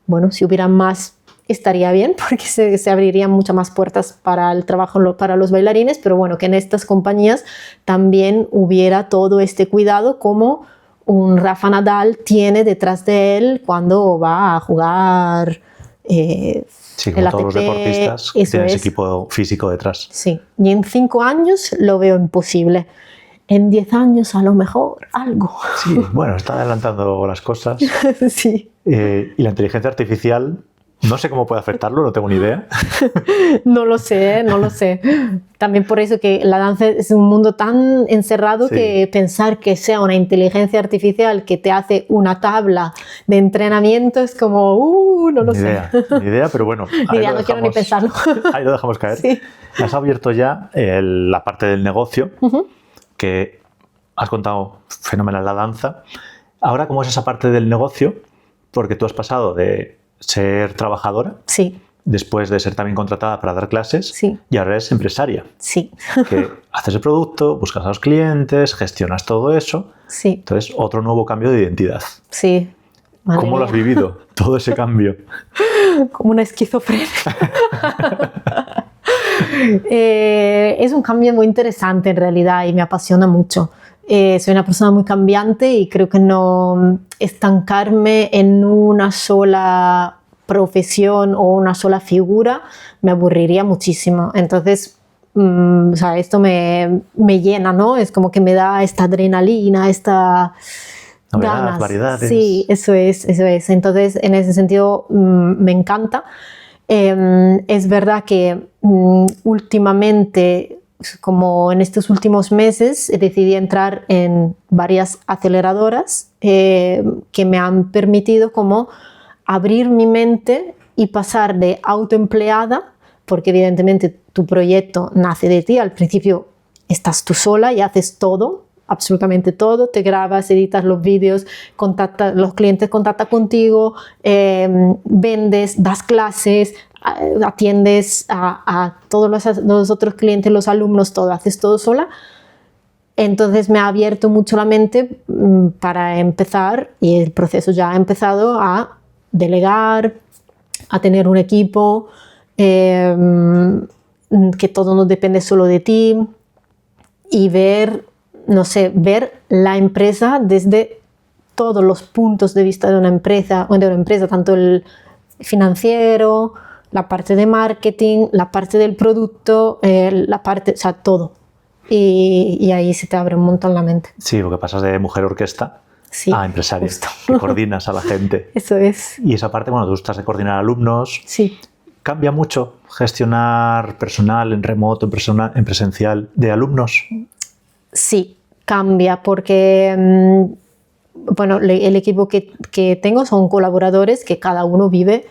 Bueno, si hubieran más estaría bien porque se abrirían muchas más puertas para el trabajo para los bailarines, pero bueno, que en estas compañías también hubiera todo este cuidado como un Rafa Nadal tiene detrás de él cuando va a jugar sí, como el todos ATP, los deportistas que tienen ese equipo físico detrás. Sí, y en 5 años lo veo imposible. En 10 años a lo mejor algo. Sí, bueno, está adelantando las cosas. Sí. Y la inteligencia artificial, no sé cómo puede afectarlo, no tengo ni idea. No lo sé. También por eso que la danza es un mundo tan encerrado que pensar que sea una inteligencia artificial que te hace una tabla de entrenamiento es como, no lo sé. Ni idea, pero bueno. Ni idea, no quiero ni pensarlo. Ahí lo dejamos caer. Sí. Has abierto ya la parte del negocio, que has contado fenomenal la danza. Ahora, ¿cómo es esa parte del negocio? Porque tú has pasado de ser trabajadora, sí, después de ser también contratada para dar clases, sí, y ahora eres empresaria. Sí. Que haces el producto, buscas a los clientes, gestionas todo eso. Sí. Entonces, otro nuevo cambio de identidad. Sí. Madre ¿Cómo mía. Lo has vivido, todo ese cambio? Como una esquizofrenia. Es un cambio muy interesante en realidad y me apasiona mucho. Soy una persona muy cambiante y creo que no estancarme en una sola profesión o una sola figura me aburriría muchísimo. Entonces, o sea, esto me llena, ¿no? Es como que me da esta adrenalina, esta ganas. Variedades. Sí, eso es. Entonces, en ese sentido, me encanta. Es verdad que últimamente, como en estos últimos meses, decidí entrar en varias aceleradoras que me han permitido como abrir mi mente y pasar de autoempleada, porque evidentemente tu proyecto nace de ti, al principio estás tú sola y haces todo, absolutamente todo, te grabas, editas los vídeos, los clientes contactan contigo, vendes, das clases, atiendes a todos los otros clientes, los alumnos, todo, haces todo sola. Entonces me ha abierto mucho la mente para empezar, y el proceso ya ha empezado, a delegar, a tener un equipo, que todo no depende solo de ti, y ver la empresa desde todos los puntos de vista de una empresa, tanto el financiero, la parte de marketing, la parte del producto, o sea, todo. Y ahí se te abre un montón la mente. Sí, porque pasas de mujer orquesta a empresaria, que coordinas a la gente. Eso es. Y esa parte, bueno, tú estás de coordinar alumnos. Sí. ¿Cambia mucho gestionar personal en remoto, en presencial, de alumnos? Sí, cambia porque, bueno, el equipo que tengo son colaboradores que cada uno vive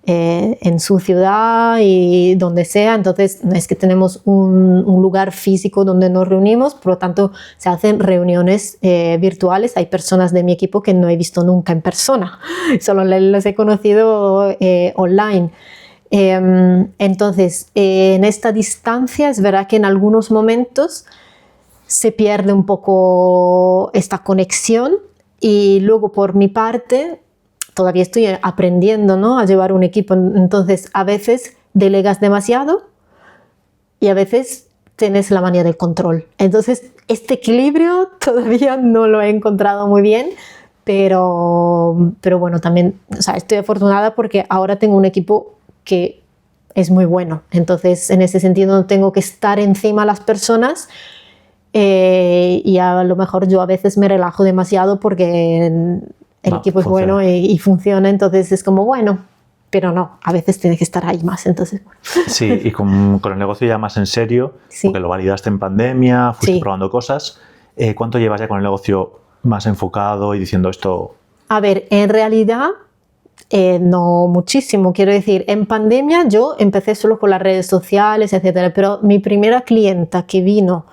en su ciudad y donde sea, entonces no es que tenemos un lugar físico donde nos reunimos, por lo tanto se hacen reuniones virtuales. Hay personas de mi equipo que no he visto nunca en persona, solo los he conocido online. Entonces, en esta distancia es verdad que en algunos momentos se pierde un poco esta conexión. Y luego, por mi parte, todavía estoy aprendiendo, ¿no?, a llevar un equipo. Entonces, a veces delegas demasiado y a veces tienes la manía del control. Entonces, este equilibrio todavía no lo he encontrado muy bien, pero bueno, también, o sea, estoy afortunada porque ahora tengo un equipo que es muy bueno. Entonces, en ese sentido, no tengo que estar encima de las personas. Y a lo mejor yo a veces me relajo demasiado porque el equipo es bueno y funciona, entonces es como bueno, pero no, a veces tienes que estar ahí más, entonces bueno. Sí, y con el negocio ya más en serio, sí, porque lo validaste en pandemia, fuiste, sí, probando cosas. ¿Cuánto llevas ya con el negocio más enfocado y diciendo esto? A ver, en realidad no muchísimo, quiero decir, en pandemia yo empecé solo con las redes sociales, etcétera, pero mi primera clienta que vino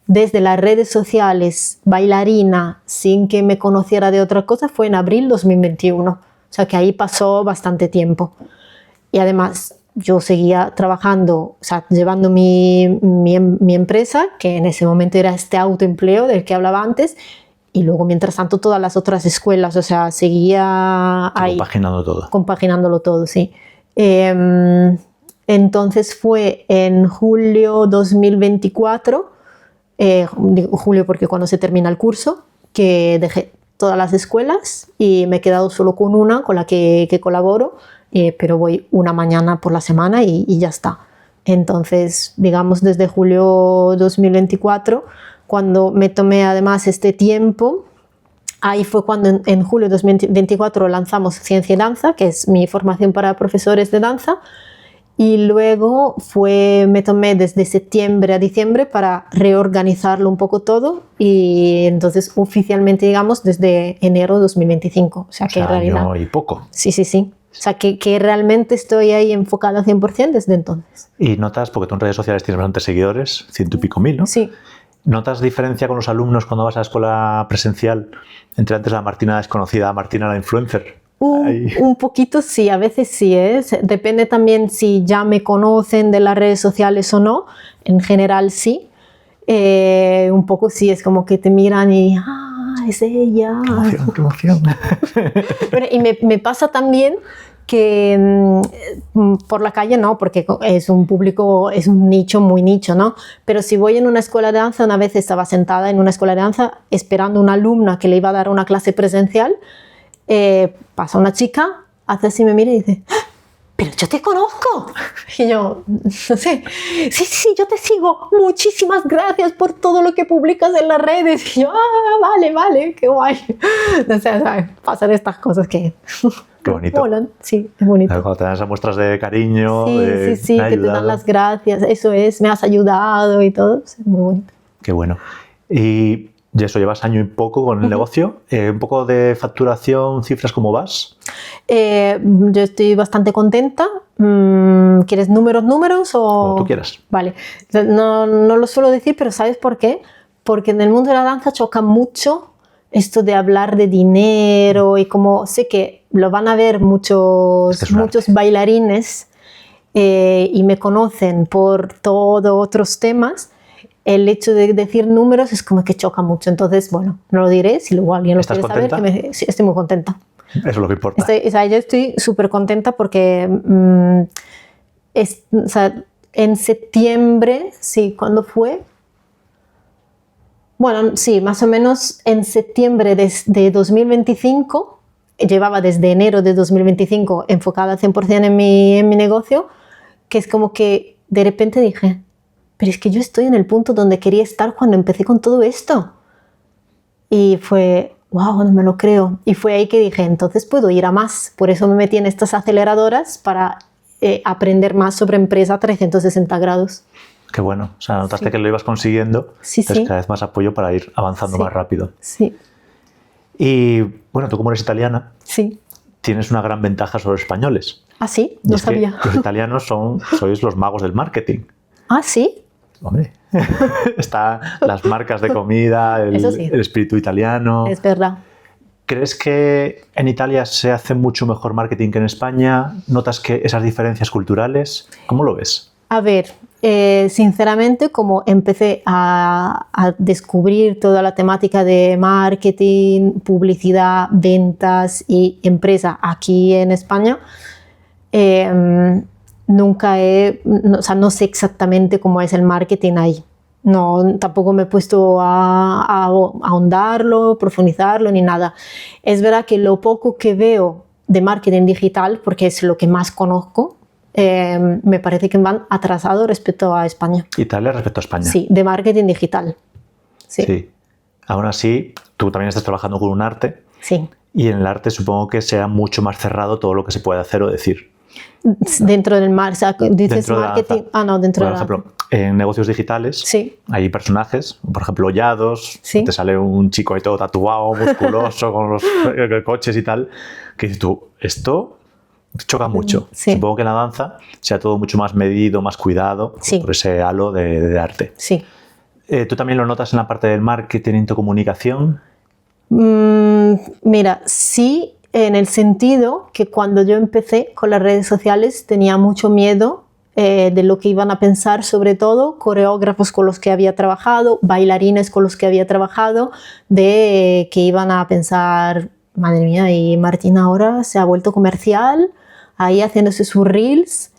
desde las redes sociales, bailarina, sin que me conociera de otra cosa, fue en abril 2021. O sea que ahí pasó bastante tiempo. Y además yo seguía trabajando, o sea, llevando mi empresa, que en ese momento era este autoempleo del que hablaba antes, y luego mientras tanto todas las otras escuelas, o sea, seguía ahí. Compaginando todo. Compaginándolo todo, sí. Entonces fue en julio 2024, julio porque cuando se termina el curso, que dejé todas las escuelas y me he quedado solo con una con la que colaboro, pero voy una mañana por la semana y ya está. Entonces, digamos, desde julio 2024, cuando me tomé además este tiempo, ahí fue cuando en julio 2024 lanzamos Ciencia y Danza, que es mi formación para profesores de danza. Y luego me tomé desde septiembre a diciembre para reorganizarlo un poco todo, y entonces oficialmente, digamos, desde enero de 2025. O sea, que en realidad... año y poco. Sí. O sea, que realmente estoy ahí enfocada 100% desde entonces. Y notas, porque tú en redes sociales tienes bastantes seguidores, 100 y pico mil, ¿no? Sí. ¿Notas diferencia con los alumnos cuando vas a la escuela presencial entre antes la Martina desconocida, Martina la influencer? Un poquito sí, a veces sí, ¿eh? Depende también si ya me conocen de las redes sociales o no. En general sí, un poco sí, es como que te miran y es ella. Qué emoción. Bueno, y me pasa también que por la calle no, porque es un público, es un nicho muy nicho, ¿no? Pero si voy en una escuela de danza, una vez estaba sentada en una escuela de danza esperando una alumna que le iba a dar una clase presencial. Pasa una chica, hace así, me mira y dice: ¡pero yo te conozco! Y yo, no sé, sí, yo te sigo, muchísimas gracias por todo lo que publicas en las redes. Y yo, vale, qué guay. No sé, ¿sabes? Pasan estas cosas que... Qué bonito. Molan. Sí, es bonito. Cuando te dan esas muestras de cariño, sí, que te dan las gracias, eso es, me has ayudado y todo, es muy bonito. Qué bueno. Y eso, llevas año y poco con el negocio. Un poco de facturación, cifras, ¿cómo vas? Yo estoy bastante contenta. ¿Quieres números o...? Como tú quieras. Vale. No lo suelo decir, pero ¿sabes por qué? Porque en el mundo de la danza choca mucho esto de hablar de dinero, y como sé que lo van a ver muchos bailarines y me conocen por todos otros temas, el hecho de decir números es como que choca mucho. Entonces, bueno, no lo diré. Si luego alguien lo quiere saber, sí, estoy muy contenta. Eso es lo que importa. Yo estoy súper contenta porque o sea, en septiembre, sí, ¿cuándo fue? Bueno, sí, más o menos en septiembre de 2025, llevaba desde enero de 2025 enfocada 100% en mi negocio, que es como que de repente dije: pero es que yo estoy en el punto donde quería estar cuando empecé con todo esto. Y fue, wow, no me lo creo. Y fue ahí que dije, entonces puedo ir a más. Por eso me metí en estas aceleradoras para aprender más sobre empresa 360 grados. Qué bueno. O sea, notaste que lo ibas consiguiendo. Entonces cada vez más apoyo para ir avanzando más rápido. Sí. Y bueno, tú como eres italiana, tienes una gran ventaja sobre los españoles. ¿Ah, sí? No sabía. Los italianos sois los magos del marketing. ¿Ah, sí? Hombre, están las marcas de comida, el espíritu italiano. Es verdad. ¿Crees que en Italia se hace mucho mejor marketing que en España? ¿Notas que esas diferencias culturales? ¿Cómo lo ves? A ver, sinceramente, como empecé a descubrir toda la temática de marketing, publicidad, ventas y empresa aquí en España, no sé exactamente cómo es el marketing ahí. No, tampoco me he puesto a ahondarlo, profundizarlo ni nada. Es verdad que lo poco que veo de marketing digital, porque es lo que más conozco, me parece que van atrasados respecto a España. Italia respecto a España. Sí, de marketing digital. Sí. Aún así, tú también estás trabajando con un arte. Sí. Y en el arte supongo que sea mucho más cerrado todo lo que se puede hacer o decir. Dentro del marketing. Dices marketing. Dentro Por ejemplo, en negocios digitales sí. hay personajes, por ejemplo, Yados, sí. te sale un chico ahí todo tatuado, musculoso, con los coches y tal, que dices tú, esto choca mucho. Sí. Supongo que en la danza sea todo mucho más medido, más cuidado, sí. por ese halo de arte. Sí. ¿Tú también lo notas en la parte del marketing y tu comunicación? Mira, sí, en el sentido que cuando yo empecé con las redes sociales tenía mucho miedo de lo que iban a pensar, sobre todo coreógrafos con los que había trabajado, bailarines con los que había trabajado, de que iban a pensar, madre mía, y Martina ahora se ha vuelto comercial, ahí haciéndose sus reels,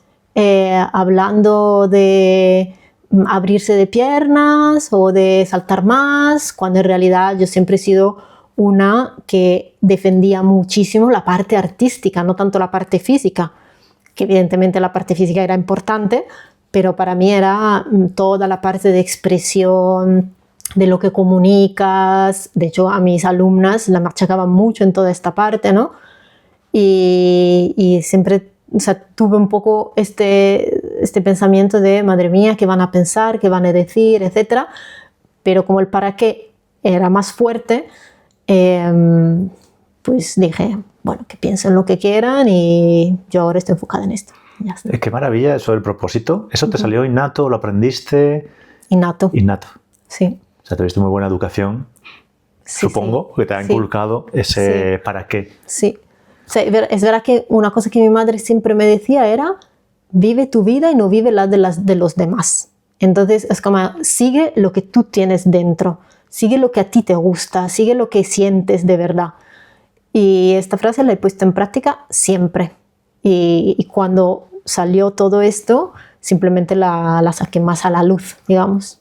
hablando de abrirse de piernas o de saltar más, cuando en realidad yo siempre he sido una que defendía muchísimo la parte artística, no tanto la parte física, que evidentemente la parte física era importante, pero para mí era toda la parte de expresión, de lo que comunicas. De hecho, a mis alumnas la machacaban mucho en toda esta parte, ¿no? Y siempre, o sea, tuve un poco este pensamiento de, madre mía, ¿qué van a pensar? ¿Qué van a decir? Etcétera. Pero como el para qué era más fuerte, pues dije, bueno, que piensen lo que quieran y yo ahora estoy enfocada en esto. Ya está. Qué maravilla eso del propósito. ¿Eso te salió innato? ¿Lo aprendiste? Innato. Innato. Sí. O sea, tuviste muy buena educación, sí, supongo, que te ha inculcado ese para qué. Sí. O sea, es verdad que una cosa que mi madre siempre me decía era, vive tu vida y no vive la de los demás. Entonces es como, sigue lo que tú tienes dentro, sigue lo que a ti te gusta, sigue lo que sientes de verdad. Y esta frase la he puesto en práctica siempre. Y cuando salió todo esto, simplemente la saqué más a la luz, digamos.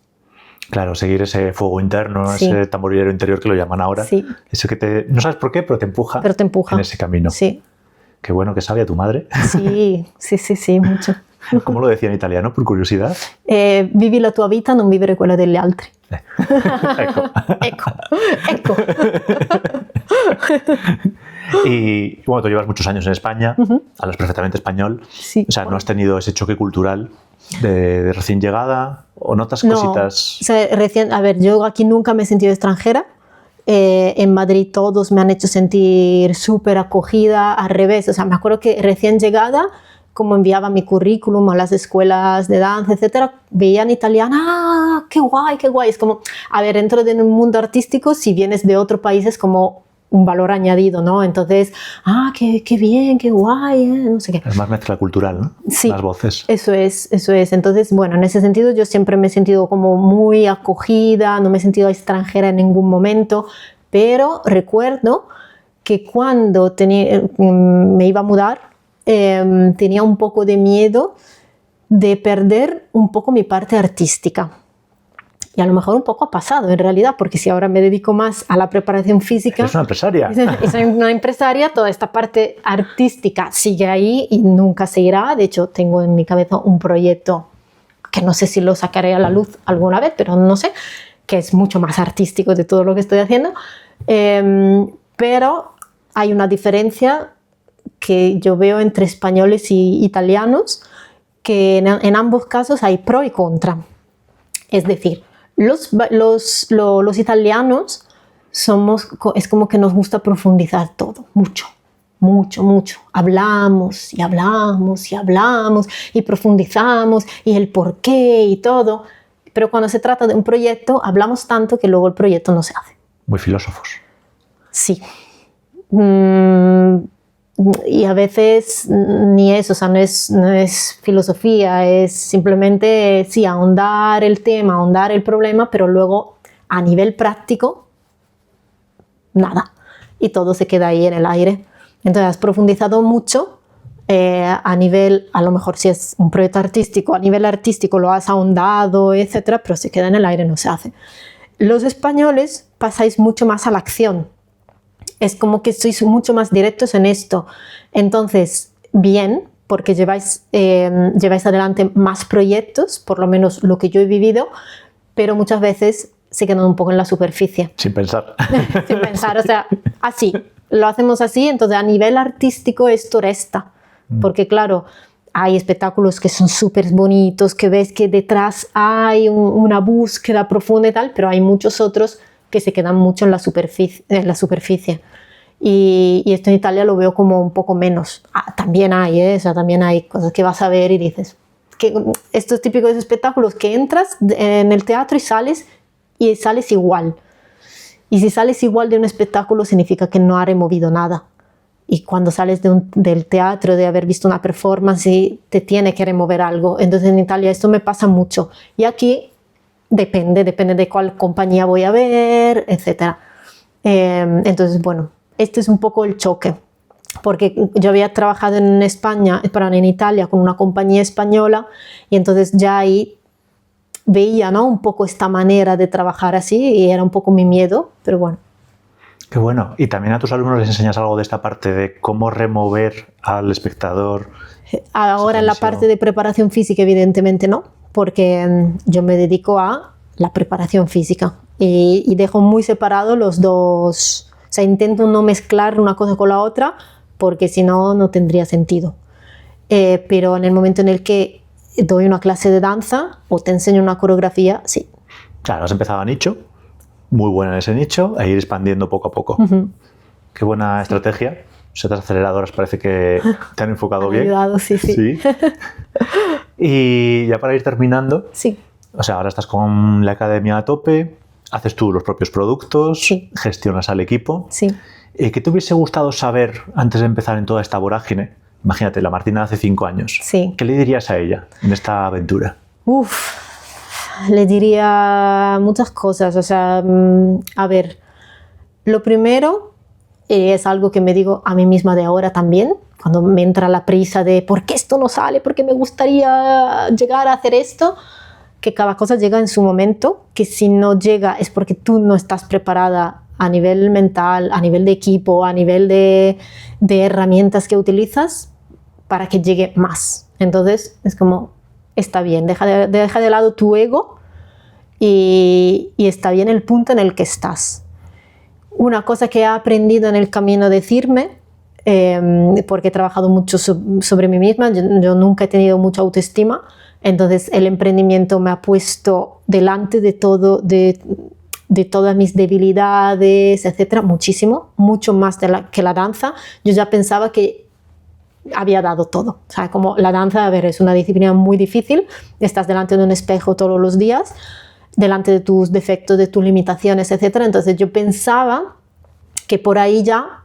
Claro, seguir ese fuego interno, sí. ese tamborilero interior que lo llaman ahora. Sí. Eso que no sabes por qué, pero te empuja en ese camino. Sí. Qué bueno que sabía tu madre. Sí, mucho. ¿Cómo lo decía en italiano, por curiosidad? Vivi la tua vita, non vivere quella degli altri. Ecco. Y bueno, tú llevas muchos años en España, hablas perfectamente español. Sí. O sea, ¿no has tenido ese choque cultural de recién llegada? ¿O notas cositas? O sea, yo aquí nunca me he sentido extranjera. En Madrid todos me han hecho sentir súper acogida, al revés. O sea, me acuerdo que recién llegada, como enviaba mi currículum a las escuelas de danza, etcétera, veían italiana, ¡ah, qué guay, qué guay! Es como, dentro de un mundo artístico, si vienes de otro país es como un valor añadido, ¿no? Entonces, qué bien, qué guay, no sé qué. Es más mezcla cultural, ¿no? Sí, las voces. Eso es. Entonces, bueno, en ese sentido yo siempre me he sentido como muy acogida, no me he sentido extranjera en ningún momento, pero recuerdo que cuando me iba a mudar, tenía un poco de miedo de perder un poco mi parte artística. Y a lo mejor un poco ha pasado en realidad, porque si ahora me dedico más a la preparación física... Es una empresaria. Y soy una empresaria, toda esta parte artística sigue ahí y nunca se irá. De hecho, tengo en mi cabeza un proyecto que no sé si lo sacaré a la luz alguna vez, pero no sé, que es mucho más artístico de todo lo que estoy haciendo. Pero hay una diferencia que yo veo entre españoles y italianos, que en ambos casos hay pro y contra. Es decir, los italianos es como que nos gusta profundizar todo, mucho. Hablamos y profundizamos y el por qué y todo. Pero cuando se trata de un proyecto, hablamos tanto que luego el proyecto no se hace. Muy filósofos. Sí. Y a veces ni eso, o sea, no es filosofía, es simplemente, sí, ahondar el tema, ahondar el problema, pero luego a nivel práctico, nada. Y todo se queda ahí en el aire. Entonces has profundizado mucho a nivel, a lo mejor si es un proyecto artístico, a nivel artístico lo has ahondado, etcétera, pero se queda en el aire, no se hace. Los españoles pasáis mucho más a la acción. Es como que sois mucho más directos en esto. Entonces, bien, porque lleváis adelante más proyectos, por lo menos lo que yo he vivido, pero muchas veces se quedan un poco en la superficie. Sin pensar. Sin pensar, o sea, así. Lo hacemos así, entonces a nivel artístico esto resta. Porque claro, hay espectáculos que son súper bonitos, que ves que detrás hay una búsqueda profunda y tal, pero hay muchos otros que se quedan mucho en la superficie. Y esto en Italia lo veo como un poco menos. También hay, o sea, también hay cosas que vas a ver y dices, que estos típicos espectáculos que entras en el teatro y sales igual. Y si sales igual de un espectáculo significa que no ha removido nada. Y cuando sales del teatro, de haber visto una performance, te tiene que remover algo. Entonces en Italia esto me pasa mucho. Y aquí depende de cuál compañía voy a ver, etc. Entonces, bueno, este es un poco el choque. Porque yo había trabajado en Italia con una compañía española y entonces ya ahí veía, ¿no?, un poco esta manera de trabajar así y era un poco mi miedo, pero bueno. Qué bueno. ¿Y también a tus alumnos les enseñas algo de esta parte de cómo remover al espectador? Ahora en la parte de preparación física evidentemente no, porque yo me dedico a la preparación física y dejo muy separados los dos. O sea, intento no mezclar una cosa con la otra porque si no, no tendría sentido. Pero en el momento en el que doy una clase de danza o te enseño una coreografía, sí. Claro, has empezado a nicho, muy buena en ese nicho, e ir expandiendo poco a poco. Qué buena estrategia. Setas aceleradoras parece que te han enfocado bien. Ayudado, sí. Y ya para ir terminando, sí. O sea, ahora estás con la academia a tope, haces tú los propios productos, sí. gestionas al equipo. Sí. ¿Qué te hubiese gustado saber antes de empezar en toda esta vorágine? Imagínate, la Martina de hace 5 años. Sí. ¿Qué le dirías a ella en esta aventura? Le diría muchas cosas. O sea, a ver, lo primero es algo que me digo a mí misma de ahora también, cuando me entra la prisa de ¿por qué esto no sale? ¿Por qué me gustaría llegar a hacer esto? Que cada cosa llega en su momento, que si no llega es porque tú no estás preparada a nivel mental, a nivel de equipo, a nivel de herramientas que utilizas para que llegue más. Entonces es como, está bien, deja de lado tu ego y está bien el punto en el que estás. Una cosa que he aprendido en el camino de decirme, porque he trabajado mucho sobre mí misma, yo nunca he tenido mucha autoestima, entonces el emprendimiento me ha puesto delante de todo, de todas mis debilidades, etcétera, muchísimo, mucho más que la danza. Yo ya pensaba que había dado todo. O sea, como la danza, a ver, es una disciplina muy difícil, estás delante de un espejo todos los días, delante de tus defectos, de tus limitaciones, etcétera. Entonces yo pensaba que por ahí ya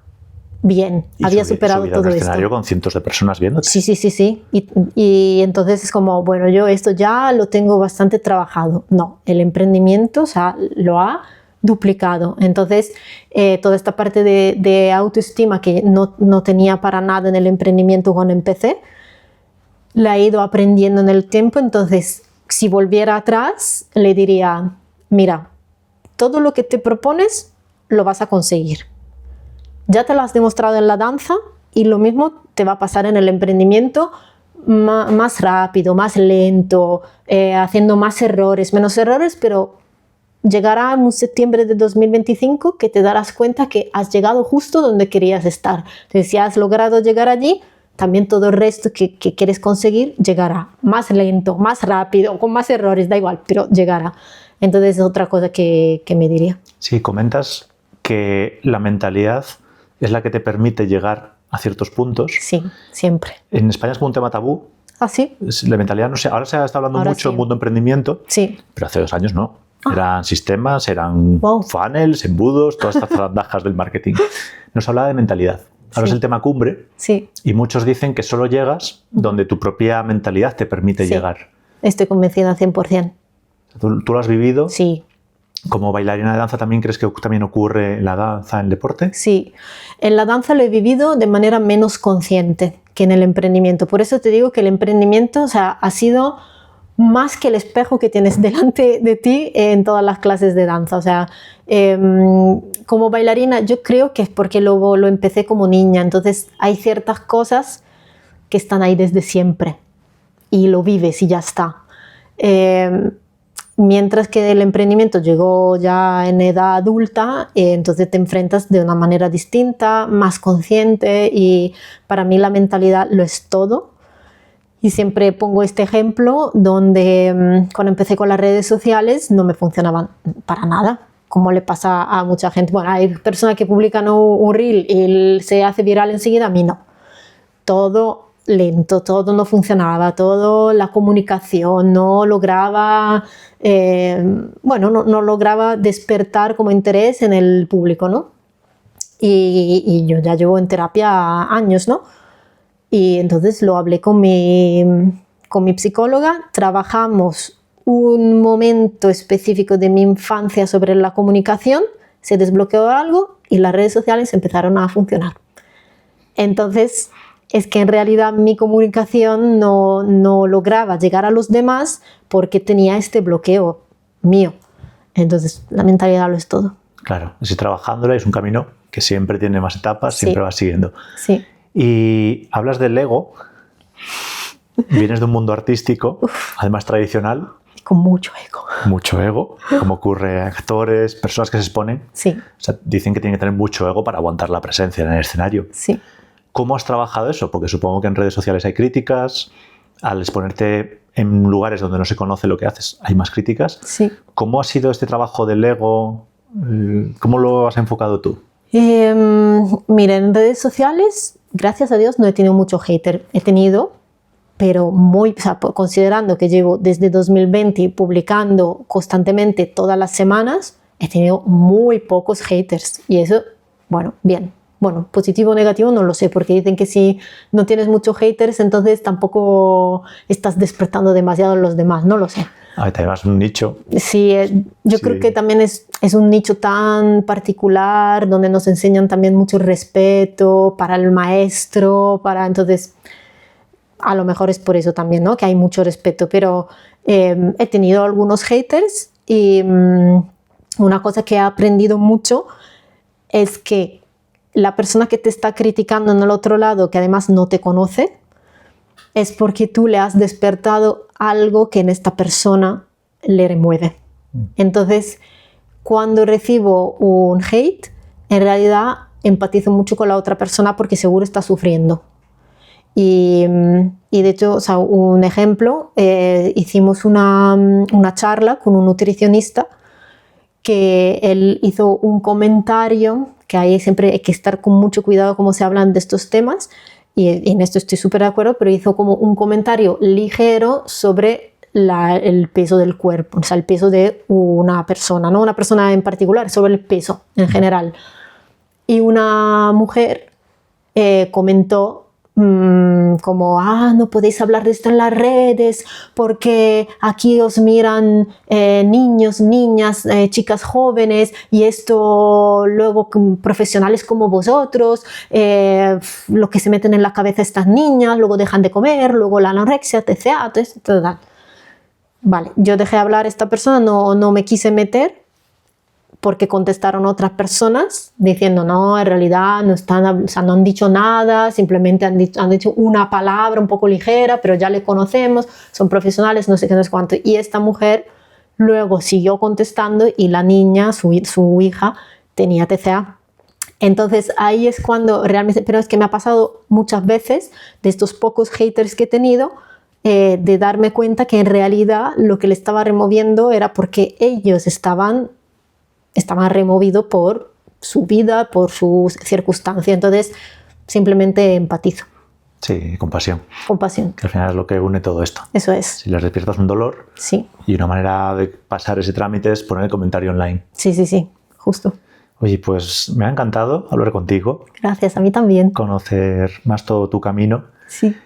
bien, había superado todo esto. Escenario con cientos de personas viéndote. Sí. Y entonces es como, bueno, yo esto ya lo tengo bastante trabajado. No, el emprendimiento, o sea, lo ha duplicado. Entonces, toda esta parte de autoestima que no tenía para nada en el emprendimiento cuando empecé, la he ido aprendiendo en el tiempo. Entonces, si volviera atrás, le diría, mira, todo lo que te propones lo vas a conseguir. Ya te lo has demostrado en la danza y lo mismo te va a pasar en el emprendimiento, más rápido, más lento, haciendo más errores, menos errores, pero llegará en septiembre de 2025 que te darás cuenta que has llegado justo donde querías estar. Entonces, si has logrado llegar allí, también todo el resto que quieres conseguir llegará más lento, más rápido, con más errores, da igual, pero llegará. Entonces es otra cosa que me diría. Sí, comentas que la mentalidad es la que te permite llegar a ciertos puntos. Sí, siempre. En España es como un tema tabú. ¿Ah, sí? La mentalidad, no sé, ahora se está hablando mucho del mundo emprendimiento, sí, pero hace 2 años no. Eran sistemas, eran funnels, embudos, todas estas zarandajas del marketing. Nos hablaba de mentalidad. Ahora es Sí. el tema cumbre Sí, y muchos dicen que solo llegas donde tu propia mentalidad te permite Sí. llegar. estoy convencida 100%. ¿Tú lo has vivido? Sí, ¿Como bailarina de danza también crees que también ocurre en la danza, en el deporte? sí. En la danza lo he vivido de manera menos consciente que en el emprendimiento. Por eso te digo que el emprendimiento, o sea, ha sido más que el espejo que tienes delante de ti en todas las clases de danza. O sea, como bailarina yo creo que es porque lo empecé como niña, entonces hay ciertas cosas que están ahí desde siempre y lo vives y ya está. Mientras que el emprendimiento llegó ya en edad adulta, entonces te enfrentas de una manera distinta, más consciente, y para mí la mentalidad lo es todo. Y siempre pongo este ejemplo donde cuando empecé con las redes sociales no me funcionaban para nada, como le pasa a mucha gente. Bueno, hay personas que publican un reel y se hace viral enseguida, a mí no. Todo lento, todo no funcionaba, todo la comunicación no lograba, no lograba despertar como interés en el público, ¿no? Y yo ya llevo en terapia años, ¿no? Y entonces lo hablé con mi psicóloga, trabajamos un momento específico de mi infancia sobre la comunicación, se desbloqueó algo y las redes sociales empezaron a funcionar. Entonces, es que en realidad mi comunicación no lograba llegar a los demás porque tenía este bloqueo mío. Entonces, la mentalidad lo es todo. Claro, si trabajándola es un camino que siempre tiene más etapas, Sí. siempre vas siguiendo. Sí. Y hablas del ego, vienes de un mundo artístico, además tradicional, Con mucho ego. mucho ego, como ocurre a actores, personas que se exponen. Sí, O sea, dicen que tienen que tener mucho ego para aguantar la presencia en el escenario. sí. ¿Cómo has trabajado eso? Porque supongo que en redes sociales hay críticas, al exponerte en lugares donde no se conoce lo que haces hay más críticas. Sí. ¿Cómo ha sido este trabajo del ego? ¿Cómo lo has enfocado tú? Mira, en redes sociales, gracias a Dios, no he tenido mucho hater. He tenido, pero muy, o sea, considerando que llevo desde 2020 publicando constantemente todas las semanas, he tenido muy pocos haters. Y eso, bueno, bien. Bueno, positivo o negativo no lo sé, porque dicen que si no tienes muchos haters, entonces tampoco estás despertando demasiado a los demás, no lo sé. Además, un nicho. Sí, yo Sí. creo que también es un nicho tan particular, donde nos enseñan también mucho respeto para el maestro, entonces, a lo mejor es por eso también, ¿no? Que hay mucho respeto, pero he tenido algunos haters y una cosa que he aprendido mucho es que la persona que te está criticando en el otro lado, que además no te conoce, es porque tú le has despertado algo que en esta persona le remueve. Entonces, cuando recibo un hate, en realidad empatizo mucho con la otra persona porque seguro está sufriendo. Y de hecho, o sea, un ejemplo, hicimos una charla con un nutricionista que él hizo un comentario, que ahí siempre hay que estar con mucho cuidado cómo se hablan de estos temas, y en esto estoy súper de acuerdo, pero hizo como un comentario ligero sobre el peso del cuerpo, o sea, el peso de una persona, no una persona en particular, sobre el peso en general. Y una mujer comentó como, no podéis hablar de esto en las redes porque aquí os miran niños, niñas, chicas jóvenes, y esto luego profesionales como vosotros, lo que se meten en la cabeza estas niñas, luego dejan de comer, luego la anorexia, etc. etc. Vale, yo dejé hablar a esta persona, no me quise meter, porque contestaron otras personas diciendo no, en realidad no han dicho nada, simplemente han dicho una palabra un poco ligera, pero ya le conocemos, son profesionales, no sé qué, no sé cuánto. Y esta mujer luego siguió contestando y la niña, su hija, tenía TCA. Entonces ahí es cuando realmente, pero es que me ha pasado muchas veces de estos pocos haters que he tenido, de darme cuenta que en realidad lo que le estaba removiendo era porque ellos estaban removidos por su vida, por sus circunstancias. Entonces, simplemente empatizo. Sí, compasión. Compasión. Que al final es lo que une todo esto. Eso es. Si les despiertas un dolor, Sí. y una manera de pasar ese trámite es poner el comentario online. Sí, justo. Oye, pues me ha encantado hablar contigo, Gracias, a mí también. conocer más todo tu camino. Sí.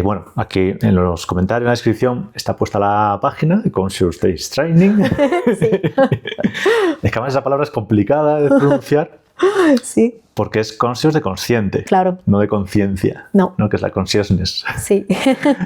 Bueno, aquí en los comentarios, en la descripción, está puesta la página de Conscious Days Training. Sí. Es que además esa palabra es complicada de pronunciar Sí, porque es conscious de consciente, claro. no de conciencia, No. que es la consciousness. Sí.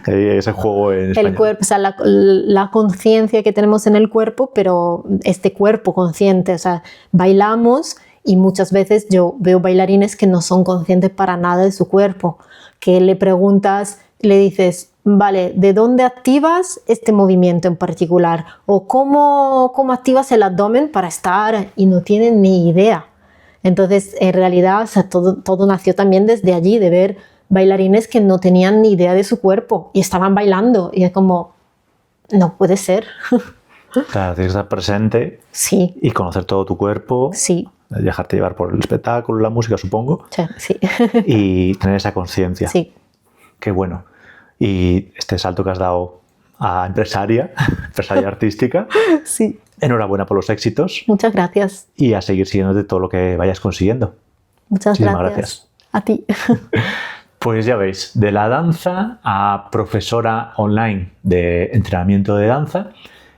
Ese juego en español. El cuerpo, o sea, la conciencia que tenemos en el cuerpo, pero este cuerpo consciente, o sea, bailamos y muchas veces yo veo bailarines que no son conscientes para nada de su cuerpo, que le preguntas, le dices, vale, ¿de dónde activas este movimiento en particular? O cómo activas el abdomen para estar, y no tienen ni idea. Entonces, en realidad, o sea, todo nació también desde allí, de ver bailarines que no tenían ni idea de su cuerpo y estaban bailando. Y es como, no puede ser. Claro, tienes que estar presente Sí, y conocer todo tu cuerpo, sí, dejarte llevar por el espectáculo, la música, supongo, sí, y tener esa conciencia. sí. Qué bueno. Y este salto que has dado a empresaria artística, Sí. enhorabuena por los éxitos Muchas gracias. y a seguir siguiéndote todo lo que vayas consiguiendo. Muchas Muchísimas gracias. A ti. Pues ya veis, de la danza a profesora online de entrenamiento de danza.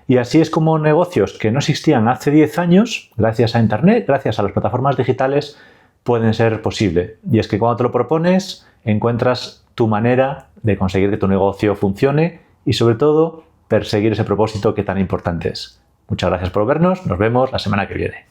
Y así es como negocios que no existían hace 10 años, gracias a Internet, gracias a las plataformas digitales, pueden ser posibles. Y es que cuando te lo propones, encuentras tu manera de conseguir que tu negocio funcione y sobre todo perseguir ese propósito que tan importante es. Muchas gracias por vernos, nos vemos la semana que viene.